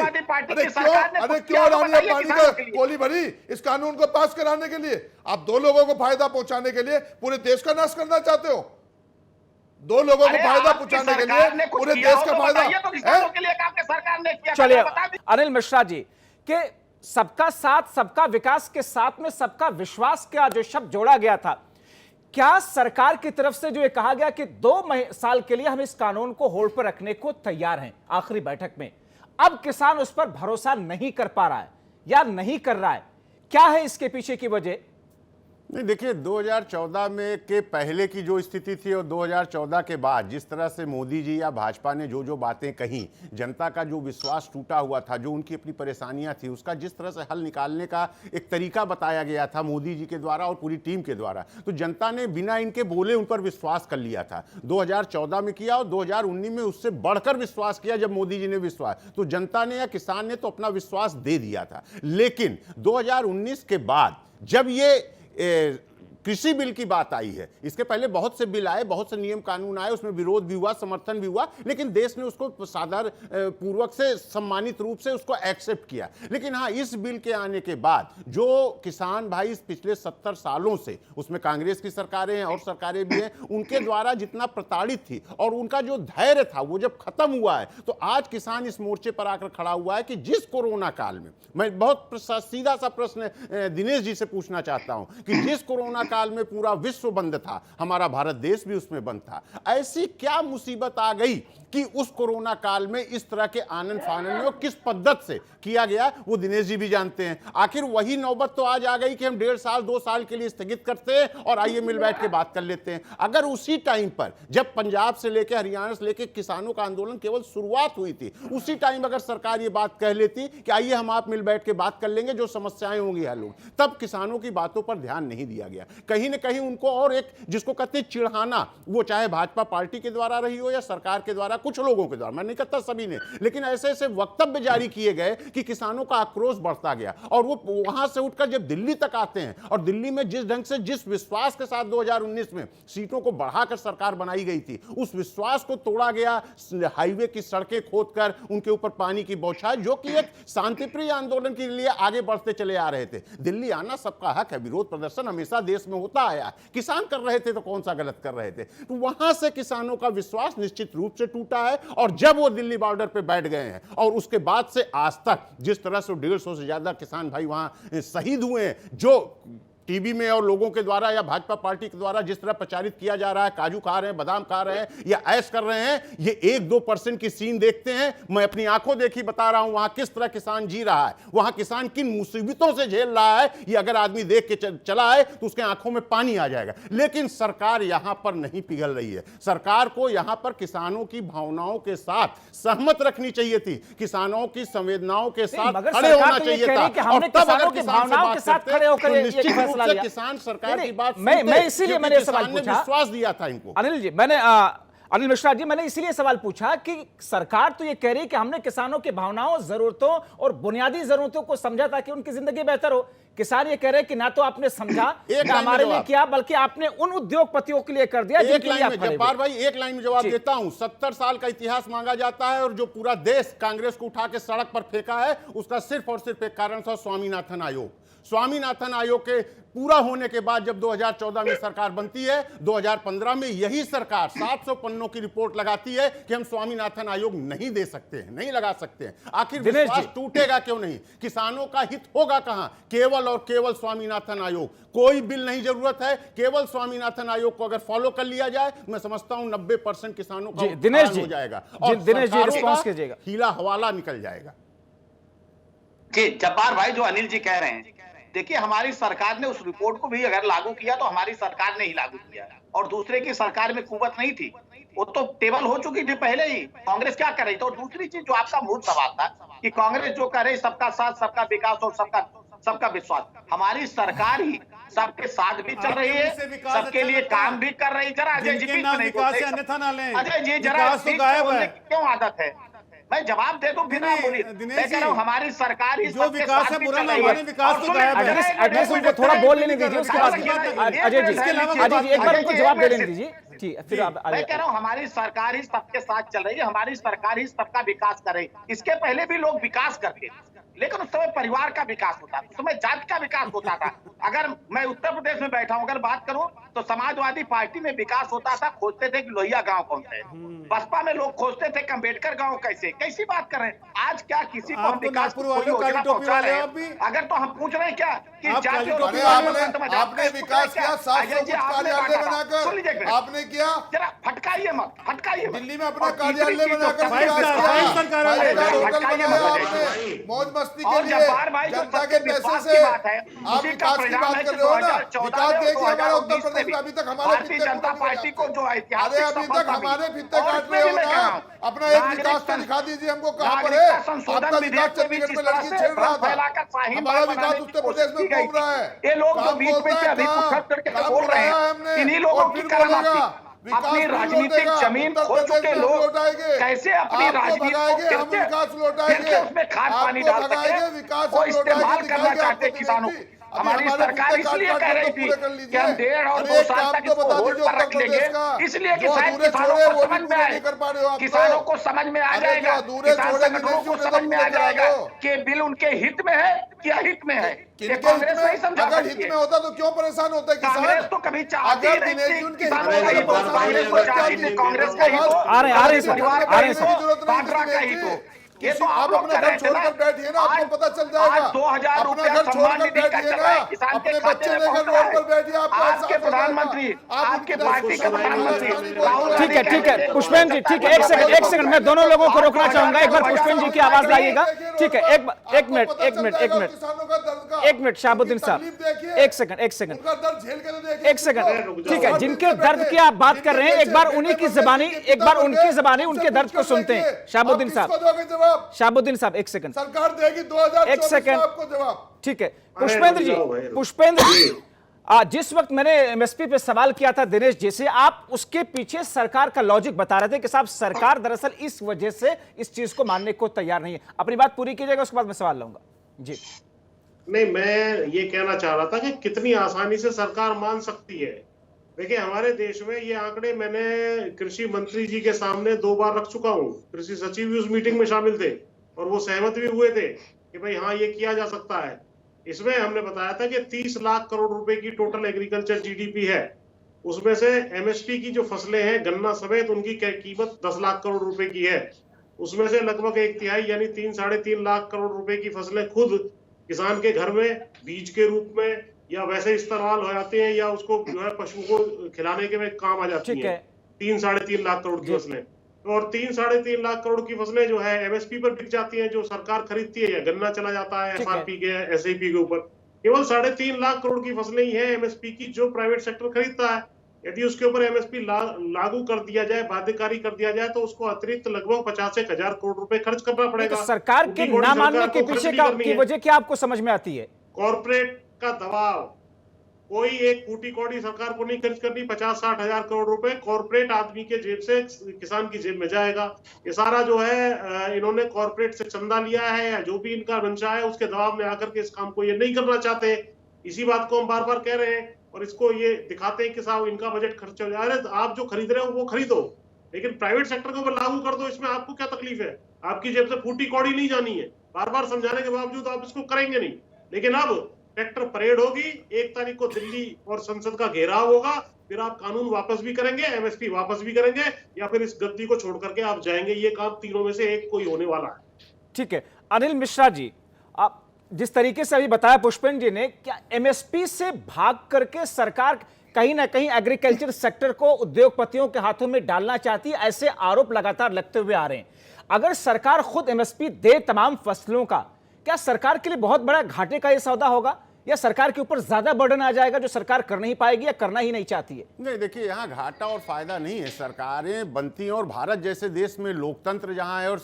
अरे क्यों रानी अंबानी का गोली भरी इस कानून को पास कराने के लिए? आप 2 लोगों को फायदा पहुंचाने के लिए पूरे देश का नाश करना चाहते हो। 2 लोगों को फायदा पहुंचाने के लिए पूरे देश का फायदा। चलिए अनिल मिश्रा जी के सबका साथ सबका विकास के साथ में सबका विश्वास का जो शब्द जोड़ा गया था, क्या सरकार की तरफ से जो ये कहा गया कि 2 साल के लिए हम इस कानून को होल्ड पर रखने को तैयार हैं, आखिरी बैठक में, अब किसान उस पर भरोसा नहीं कर पा रहा है या नहीं कर रहा है, क्या है इसके पीछे की वजह? नहीं, देखिए 2014 में के पहले की जो स्थिति थी और 2014 के बाद जिस तरह से मोदी जी या भाजपा ने जो जो बातें कही, जनता का जो विश्वास टूटा हुआ था, जो उनकी अपनी परेशानियां थी, उसका जिस तरह से हल निकालने का एक तरीका बताया गया था मोदी जी के द्वारा और पूरी टीम के द्वारा, तो जनता ने बिना इनके बोले उन पर विश्वास कर लिया था। 2014 में किया और 2019 में उससे बढ़कर विश्वास किया। जब मोदी जी ने विश्वास, तो जनता ने या किसान ने तो अपना विश्वास दे दिया था। लेकिन 2019 के बाद जब ये कृषि बिल की बात आई है, इसके पहले बहुत से बिल आए, बहुत से नियम कानून आए, उसमें विरोध भी हुआ, समर्थन भी हुआ, लेकिन देश ने उसको साधारण पूर्वक से सम्मानित रूप से उसको एक्सेप्ट किया। लेकिन हाँ, इस बिल के आने के बाद जो किसान भाई पिछले 70 सालों से, उसमें कांग्रेस की सरकारें हैं और सरकारें भी हैं, उनके द्वारा जितना प्रताड़ित थी और उनका जो धैर्य था वो जब खत्म हुआ है, तो आज किसान इस मोर्चे पर आकर खड़ा हुआ है कि जिस कोरोना काल में, मैं बहुत सीधा सा प्रश्न दिनेश जी से पूछना चाहता हूं कि जिस कोरोना काल में पूरा विश्व बंद था, हमारा भारत देश भी उसमें बंद था, ऐसी क्या मुसीबत आ गई कि उस कोरोना काल में इस तरह के आनंद फानन में किस पद्धति से किया गया, वो दिनेश जी भी जानते हैं। आखिर वही नौबत तो आज आ गई कि हम 1.5 साल 2 साल के लिए स्थगित करते हैं और आइए मिल बैठ के बात कर लेते हैं। अगर उसी टाइम पर, जब पंजाब से लेकर हरियाणा से लेकर किसानों का आंदोलन केवल शुरुआत हुई थी, उसी टाइम अगर सरकार ये बात कह लेती कि आइए हम आप मिल बैठ के बात कर लेंगे, जो समस्याएं होंगी हल होंगी, तब किसानों की बातों पर ध्यान नहीं दिया गया। कहीं न कहीं उनको और एक जिसको कहते हैं चिढ़ाना, वो चाहे भाजपा पार्टी के द्वारा रही हो या सरकार के द्वारा, कुछ लोगों के द्वारा, मैं नहीं कहता सभी ने, लेकिन ऐसे ऐसे वक्तव्य जारी किए गए कि किसानों का आक्रोश बढ़ता गया। और वो वहां से उठकर जब दिल्ली तक आते हैं, और दिल्ली में जिस ढंग से, जिस विश्वास के साथ 2019 में सीटों को बढ़ाकर सरकार बनाई गई थी, उस विश्वास को तोड़ा गया। हाईवे की सड़कें खोदकर उनके ऊपर पानी की बौछार, जो कि एक शांतिप्रिय आंदोलन के लिए आगे बढ़ते चले आ रहे थे। दिल्ली आना सबका हक है, विरोध प्रदर्शन हमेशा देश में होता आया, किसान कर रहे थे तो कौन सा गलत कर रहे थे। तो वहां से किसानों का विश्वास निश्चित रूप से टूटा है। और जब वो दिल्ली बॉर्डर पे बैठ गए हैं और उसके बाद से आज तक जिस तरह से 150 से ज्यादा किसान भाई वहां शहीद हुए हैं, जो टीवी में और लोगों के द्वारा या भाजपा पार्टी के द्वारा जिस तरह प्रचारित किया जा रहा है, काजू खा रहे हैं, बादाम खा रहे हैं या ऐश कर रहे हैं, ये 1-2% की सीन देखते हैं। मैं अपनी आंखों देखी बता रहा हूं वहां किस तरह किसान जी रहा है, वहां किसान किन मुसीबतों से झेल रहा है, ये अगर आदमी देख के चला है तो उसके आंखों में पानी आ जाएगा। लेकिन सरकार यहां पर नहीं पिघल रही है। सरकार को यहां पर किसानों की भावनाओं के साथ सहमत रखनी चाहिए थी, किसानों की संवेदनाओं के साथ खड़े होना चाहिए था। और तब अगर किसान से बात करते तो निश्चित किसान सरकार की बात मैं इसीलिए मैंने सवाल पूछा, विश्वास दिया था इनको। अनिल जी, अनिल मिश्रा जी, मैंने इसीलिए सवाल पूछा कि सरकार तो ये कह रही है कि हमने किसानों की भावनाओं, जरूरतों और बुनियादी जरूरतों को समझा ताकि उनकी जिंदगी बेहतर हो। किसान ये कह रहे हैं कि ना तो आपने समझा, ना हमारे लिए किया, बल्कि आपने उन उद्योगपतियों के लिए कर दिया। एक लाइन में जब्बार भाई, एक लाइन में जवाब देता हूं। 70 साल का इतिहास मांगा जाता है और जो पूरा देश कांग्रेस को उठा के सड़क पर फेंका है, उसका सिर्फ और सिर्फ एक कारण था, स्वामीनाथन आयोग। स्वामीनाथन आयोग के पूरा होने के बाद जब 2014 में सरकार बनती है, 2015 में यही सरकार 700 पन्नों की रिपोर्ट लगाती है कि हम स्वामीनाथन आयोग नहीं दे सकते हैं, नहीं लगा सकते हैं। आखिर विश्वास टूटेगा क्यों नहीं? किसानों का हित होगा कहां? केवल और केवल स्वामीनाथन आयोग। कोई बिल नहीं जरूरत है, केवल स्वामीनाथन आयोग को अगर फॉलो कर लिया जाए, मैं समझता हूं 90% किसानों का दिनेश जी हो जाएगा और दिनेश जी रिस्पॉन्स कीजिएगा, हीला हवाला निकल जाएगा। जी जब्बार भाई, जो अनिल जी कह रहे हैं, देखिए हमारी सरकार ने उस रिपोर्ट को भी अगर लागू किया तो हमारी सरकार ने ही लागू किया, और दूसरे की सरकार में कुवत नहीं थी, वो तो टेबल हो चुकी थी पहले ही। कांग्रेस क्या कर रही थी? और दूसरी चीज जो आपका मूल सवाल था कि कांग्रेस जो कर रही, सबका साथ, सबका विकास और सबका विश्वास, हमारी सरकार ही सबके साथ भी चल रही है, सबके लिए काम भी कर रही। जरा अजय जी अजय जी जरा क्यों आदत है? मैं जवाब दे दूं फिर आप बोलिए। मैं कह रहा हूं हमारी सरकार ही जो विकास है बुरा ना माने, विकास तो गायब है। एड्रेस उनको थोड़ा बोल लेने दीजिए, उसके बाद अजय जी एक बार उनको जवाब दे लेने दीजिए। ठीक, फिर आप। मैं कह रहा हूं हमारी सरकार ही सबके साथ चल रही है, हमारी सरकार ही सबका विकास कर रही है। इसके पहले भी लोग विकास करते, लेकिन उस समय परिवार का विकास होता था, उस समय जाति का विकास होता था। अगर मैं उत्तर प्रदेश में बैठा हूं, अगर बात करूं तो समाजवादी पार्टी में विकास होता था, खोजते थे कि लोहिया गांव कौन सा है। बसपा में लोग खोजते थे कि अम्बेडकर गांव कैसी बात कर रहे हैं। आज क्या किसी को हम आप तो विकास नागपुर की कोई वाले हो, योजना काली टोपी पहुंचा वाले रहे हो आप भी। हैं? अगर तो हम पूछ रहे हैं क्या कि आप जाति काली और टोपी विकास वाले में मजाक आपने का इसको विकास क्या? किया, 700 अजय जी, कुछ आपने कार्यालय बांटा था। सुन लीजिए एक बनाकर मिनट। आपने किया। जरा फटकाइए मत। दिल्ली में अपना और तीसरी कार्यालय चीज जो बनाकर फाइव विकास स्टार, किया। फाइव स्टार कार्यालय। फाइव स्टार होटल फटकाइए बनाया मत आपने मौज मस्ती के और लिए, जब्बार भाई जो जनता सबसे के पैसे विश्वास से की बात है, आप उसी का विकास की परिणाम बात है कर कि रहे हो ना। 2014 विकास में देखिए हमारे उत्तर 2019 प्रदेश में अभी तक हमारे भारतीय फित्ते जनता फूटे नहीं पार्टी को जाते। जो ऐतिहासिक अरे अभी तक सफलता हमारे मिली। फित्ते और काट उसमें रहे भी हो मैं ना। कह रहा हूं, अपना एक नागरिक विकास तो सं- दिखा दीजिए हमको कहाँ पर नागरिकता है। संशोधन आपका विधेयक विकास में भी चंडीगढ़ जिस में तरह लड़की से छेड़ रहा भ्रम था, फैलाकर शाहीन हमारा बाग विकास बनाने की उत्तर कोशिश प्रदेश में की गई घूम रहा है। थी। ये लोग जो काम बीच में बोलता से है अभी काम, उछल करके काम बोल रहे बढ़ाया हैं, हमने इन्हीं लोगों और की फिर करामाती। बोलेगा विकास अपनी फिर राजनीतिक लौटेगा। जमीन उत्तर खो प्रदेश चुके में हम लोग लौटाएंगे। कैसे अपनी आपको राजनीति भगाएंगे, हम को विकास फिर लौटाएंगे। से उसमें खाद पानी आपको डाल भगाएंगे, सके विकास वो हम लौटाएंगे, इस्तेमाल करना दिखाएंगे चाहते आपको किसानों दिनेश जी। को। अभी हमारी हमारे सरकार फित्ते इसलिए काट कह रही तो थी पूरे कर कि लीजिए। हम 1.5 और अरे 2 एक साल काम तक तो इसको बता होल्ड दीजिए पर उत्तर रख लेंगे, प्रदेश का। इसलिए कि जो शायद अधूरे किसानों छोड़े को वो भी समझ में पूरे आए, नहीं कर पा रहे हो आप तो। किसानों को समझ में आ अरे जाएगा, जो अधूरे किसान छोड़े संगठनों दिनेश जी, को उन्हें तो समझ में पूरे आ करा जाएगा दो। कि बिल उनके हित में है कि अहित में है। ये किनके कांग्रेस हित नहीं में? समझा अगर सकती हित है। में होता तो क्यों परेशान होता है कांग्रेस किसान? तो कभी चाहती ही अगर नहीं दिनेश जी थी उनके किसानों हित का में हित हो, होता, कांग्रेस को चाहती थी कांग्रेस का हित हो, आ रहे हैं सर, परिवार आ का रहे हैं हित सर। हो, जरूरत नहीं बांद्रा का दिनेश हित जी। हो। ये तो आप आप लोग अपना कर घर रहे थे ना। छोड़कर बैठिए ना, आपको आज- पता चल जाएगा। आज 2000 अपना रुपया घर सम्मान छोड़कर निधि का बैठिए चल रहा है, ना। किसान के अपने खाते बच्चे में लेकर पहुंच रहा रोड पर बैठिए, है। आपको आपके एहसास हो प्रधानमंत्री, जाएगा। आप आपके उनकी पार्टी के प्रधानमंत्री राहुल ठीक है गांधी ठीक कहते है थे, पुष्पेंद्र जी, ठीक है, एक सेकंड मैं दोनों लोगों को रोकना चाहूंगा। एक बार पुष्पेंद्र जी की आवाज लाइएगा। ठीक है, एक मिनट शहाबुद्दीन साहब, एक सेकंड उनका दर्द झेल के तो देखिए। एक सेकंड। ठीक है, जिनके दर्द की आप बात कर रहे हैं, एक बार उन्हीं की जबानी, एक बार उनकी जबानी उनके दर्द को सुनते हैं। शहाबुद्दीन साहब, जवाब शहाबुद्दीन साहब, एक सेकंड, सरकार देगी 2024 एक सेकंड। में आपको जवाब। ठीक है पुष्पेंद्र जी, जिस वक्त मैंने एमएसपी पे सवाल किया था दिनेश जी से, आप उसके पीछे सरकार का लॉजिक बता रहे थे कि साहब सरकार दरअसल इस वजह से इस चीज को मानने को तैयार नहीं है। अपनी बात पूरी कीजिएगा, उसके बाद मैं सवाल लाऊंगा जी। नहीं, मैं ये कहना चाह रहा था कि कितनी आसानी से सरकार मान सकती है। देखिए, हमारे देश में ये आंकड़े मैंने कृषि मंत्री जी के सामने 2 बार रख चुका हूँ। कृषि सचिव भी उस मीटिंग में शामिल थे और वो सहमत भी हुए थे कि भाई हाँ, ये किया जा सकता है। इसमें हमने बताया था कि 30 लाख करोड़ रुपए की टोटल एग्रीकल्चर जीडीपी है। उसमें से एमएसपी की जो फसलें हैं गन्ना समेत, उनकी कीमत 10 लाख करोड़ रुपए की है। उसमें से लगभग 1/3 यानी 3-3.5 लाख करोड़ रुपए की फसलें खुद किसान के घर में बीज के रूप में या वैसे इस्तेमाल हो जाते हैं या उसको जो है पशु को खिलाने के में काम आ जाती ठीक है। है। 3-3.5 लाख करोड़ की फसलें, और 3-3.5 लाख करोड़ की फसलें जो है एमएसपी पर बिक जाती हैं, जो सरकार खरीदती है, या गन्ना चला जाता है ठीक है। एफआरपी के एसएपी के ऊपर। केवल 3.5 लाख करोड़ की फसलें ही है एमएसपी की जो प्राइवेट सेक्टर खरीदता है। यदि उसके ऊपर एमएसपी लागू कर दिया जाए, बाध्यकारी कर दिया जाए, तो उसको अतिरिक्त लगभग 50-1,000 करोड़ रुपए खर्च करना पड़ेगा। तो सरकार के उनकी ना बड़ी मानने सरकार के को पीछे खर्च भी का करनी की है। वजह क्या आपको समझ में आती है? कॉर्पोरेट का दबाव, कोई एक फूटी कौड़ी सरकार को नहीं खर्च करनी। 50-60 हजार करोड़ रुपए कॉर्पोरेट आदमी के जेब से किसान की जेब में जाएगा। ये सारा जो है इन्होंने कॉर्पोरेट से चंदा लिया है या जो भी इनका मंशा है, उसके दबाव में आकर के इस काम को ये नहीं करना चाहते। इसी बात को हम बार बार कह रहे हैं और इसको ये दिखाते हैं कि साहब इनका बजट खर्च हो जा रहा है। तो आप जो खरीद रहे हो वो खरीदो, लेकिन प्राइवेट सेक्टर के ऊपर लागू कर दो। इसमें आपको क्या तकलीफ है? आपकी जेब से फूटी कौड़ी नहीं जानी है। बार बार समझाने के बावजूद आप इसको करेंगे नहीं। लेकिन अब ट्रैक्टर परेड होगी, 1 तारीख को दिल्ली और संसद का घेराव होगा, फिर आप कानून वापस भी करेंगे, एमएसपी वापस भी करेंगे, या फिर इस गद्दी को छोड़ करके आप जाएंगे। ये काम तीनों में से एक कोई होने वाला है। ठीक है, अनिल मिश्रा जी, आप जिस तरीके से अभी बताया पुष्पेंद्र जी ने, क्या एमएसपी से भाग करके सरकार कहीं ना कहीं एग्रीकल्चर सेक्टर को उद्योगपतियों के हाथों में डालना चाहती है? ऐसे आरोप लगातार लगते हुए आ रहे हैं। अगर सरकार खुद एमएसपी दे तमाम फसलों का, क्या सरकार के लिए बहुत बड़ा घाटे का यह सौदा होगा, या सरकार के ऊपर ज्यादा बर्डन आ जाएगा जो सरकार कर नहीं पाएगी या करना ही नहीं चाहती है? नहीं, देखिए, यहाँ घाटा और फायदा नहीं है। सरकारें बनती हैं और भारत जैसे देश में लोकतंत्र जहाँ है और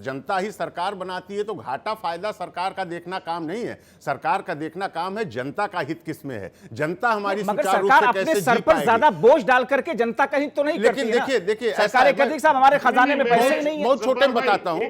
जनता ही सरकार बनाती है, तो घाटा फायदा सरकार का देखना काम नहीं है। सरकार का देखना काम है जनता का हित किसमें है, जनता हमारी मगर सुचारू रूप सरकार से अपने कैसे सर जी पर पाएगी। ज्यादा बोझ डाल करके जनता का हित तो नहीं करती लेकिन है ना। देखिए सरकार कहती है साहब हमारे खजाने में पैसे ही नहीं है। बहुत छोटे में बताता हूँ,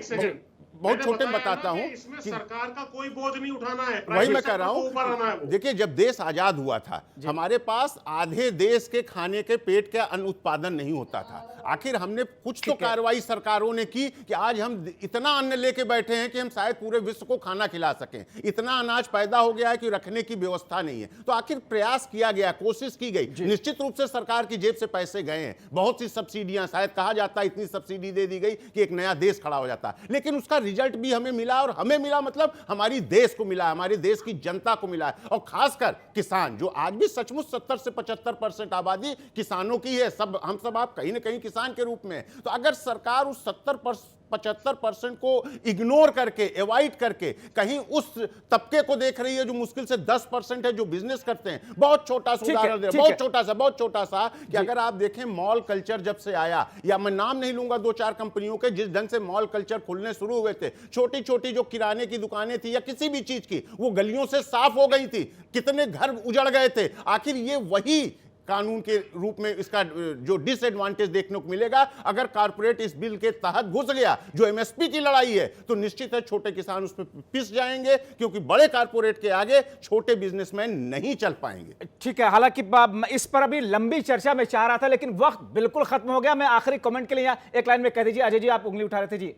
बहुत मैंने छोटे बताया बताता ना कि हूँ इसमें कि सरकार का कोई बोझ नहीं उठाना है, वही प्राइवेट मैं कह सेक्टर रहा को ऊपर आना है हूं। वो। देखिए, जब देश आजाद हुआ था हमारे पास आधे देश के खाने के पेट का अन्न उत्पादन नहीं होता था। आखिर हमने कुछ तो कार्रवाई सरकारों ने की कि आज हम इतना अन्न लेके बैठे हैं कि हम शायद पूरे विश्व को खाना खिला सकें। इतना अनाज पैदा हो गया है कि रखने की व्यवस्था नहीं है। तो आखिर प्रयास किया गया, कोशिश की गई, निश्चित रूप से सरकार की जेब से पैसे गए हैं। बहुत सी सब्सिडियां, शायद कहा जाता है इतनी सब्सिडी दे दी गई कि एक नया देश खड़ा हो जाता, लेकिन उसका रिजल्ट भी हमें मिला, और हमें मिला मतलब हमारी देश को मिला, हमारे देश की जनता को मिला है। और खासकर किसान, जो आज भी सचमुच 70 से 75% आबादी किसानों की है। सब हम सब आप कहीं ना कहीं किसान के रूप में। तो अगर सरकार उस 75% को इग्नोर करके, अवॉइड करके कहीं उस तबके को देख रही है जो मुश्किल से 10% है, जो बिजनेस करते हैं। बहुत छोटा सा उदाहरण दे, बहुत छोटा सा कि अगर आप देखें मॉल कल्चर जब से आया, या मैं नाम नहीं लूंगा 2-4 कंपनियों के, जिस ढंग से मॉल कल्चर खुलने शुरू हुए थे, छोटी छोटी जो किराने की दुकानें थी या किसी भी चीज की, वो गलियों से साफ हो गई थी। कितने घर उजड़ गए थे। आखिर ये वही कानून के रूप में इसका जो डिसएडवांटेज देखने को मिलेगा। अगर कारपोरेट इस बिल के तहत घुस गया, जो एमएसपी की लड़ाई है, तो निश्चित है छोटे किसान उसमें पिस जाएंगे, क्योंकि बड़े कारपोरेट के आगे छोटे बिजनेसमैन नहीं चल पाएंगे। ठीक है, हालांकि इस पर अभी लंबी चर्चा में चाह रहा था, लेकिन वक्त बिल्कुल खत्म हो गया। मैं आखिरी कमेंट के लिए यहाँ एक लाइन में कह दीजिए। अजय जी, आप उंगली उठा रहे थे जी।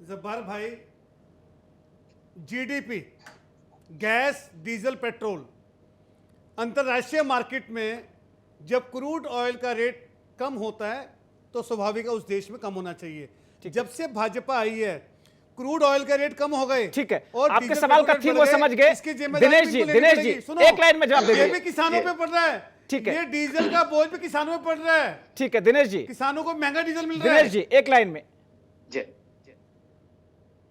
जब्बार भाई, जीडीपी, गैस, डीजल, पेट्रोल, अंतर्राष्ट्रीय मार्केट में जब क्रूड ऑयल का रेट कम होता है तो स्वाभाविक है उस देश में कम होना चाहिए। जब से भाजपा आई है क्रूड ऑयल का रेट कम हो गए। ठीक है, और आपके सवाल का थीम वो समझ गए। दिनेश जी एक लाइन में जवाब दीजिए। ये भी किसानों पे पड़ रहा है। ठीक है, ये डीजल का बोझ भी किसानों पे पड़ रहा है। ठीक है दिनेश जी, किसानों को महंगा डीजल मिल रहा है। दिनेश जी एक लाइन में।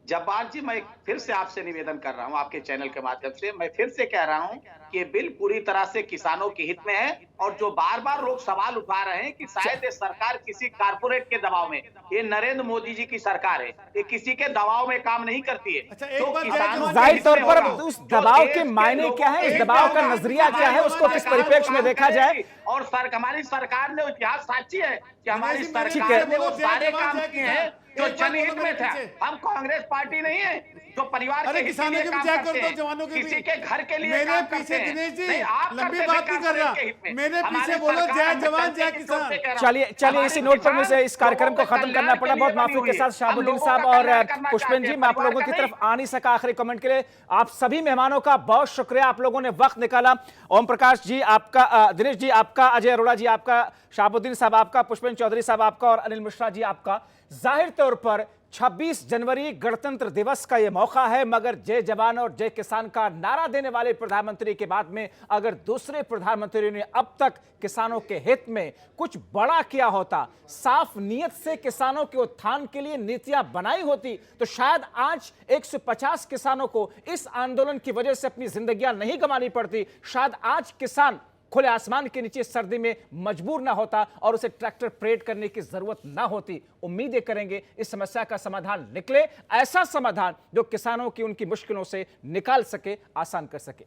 जब्बार जी, मैं फिर से आपसे निवेदन कर रहा हूं, आपके चैनल के माध्यम से मैं फिर से कह रहा हूं कि ये बिल पूरी तरह से किसानों के हित में है। और जो बार बार लोग सवाल उठा रहे हैं कि शायद ये सरकार किसी कारपोरेट के दबाव में, ये नरेंद्र मोदी जी की सरकार है, ये किसी के दबाव में काम नहीं करती है। अच्छा, एक बार जाहिर तौर पर उस दबाव के मायने क्या है, इस दबाव का नजरिया क्या है, उसको किस परिप्रेक्ष्य में देखा जाए। और हमारी सरकार ने इतिहास साक्षी है कि हमारी ठीक है, सरकार ने वो सारे काम किए हैं जो जनहित में था। हम कांग्रेस पार्टी नहीं है जो परिवार के हित के लिए काम करते हैं, जवानों के किसी के घर के लिए मेरे काम पीछे करते हैं। दिनेश जी नहीं, आप लंबी करते बात नहीं कर रहा, मेरे पीछे बोलो जय जवान जय किसान। चलिए इसी नोट पर मुझे इस कार्यक्रम को खत्म करना पड़ा। बहुत माफी के साथ शहाबुद्दीन साहब और पुष्पेंद्र जी, मैं आप लोगों की तरफ आ नहीं सका आखिरी कमेंट के लिए। आप सभी मेहमानों का बहुत शुक्रिया, आप लोगों ने वक्त निकाला। ओम प्रकाश जी आपका, दिनेश जी आपका, अजय अरोड़ा जी आपका, शहाबुद्दीन साहब आपका, पुष्पेंद्र चौधरी साहब आपका और अनिल मिश्रा जी आपका। जाहिर तौर पर 26 जनवरी गणतंत्र दिवस का यह मौका है, मगर जय जवान और जय किसान का नारा देने वाले प्रधानमंत्री के बाद में अगर दूसरे प्रधानमंत्रियों ने अब तक किसानों के हित में कुछ बड़ा किया होता, साफ नीयत से किसानों के उत्थान के लिए नीतियां बनाई होती, तो शायद आज 150 किसानों को इस आंदोलन की वजह से अपनी जिंदगियां नहीं गंवानी पड़ती। शायद आज किसान खुले आसमान के नीचे सर्दी में मजबूर ना होता और उसे ट्रैक्टर परेड करने की जरूरत ना होती। उम्मीदें करेंगे इस समस्या का समाधान निकले, ऐसा समाधान जो किसानों की उनकी मुश्किलों से निकाल सके, आसान कर सके।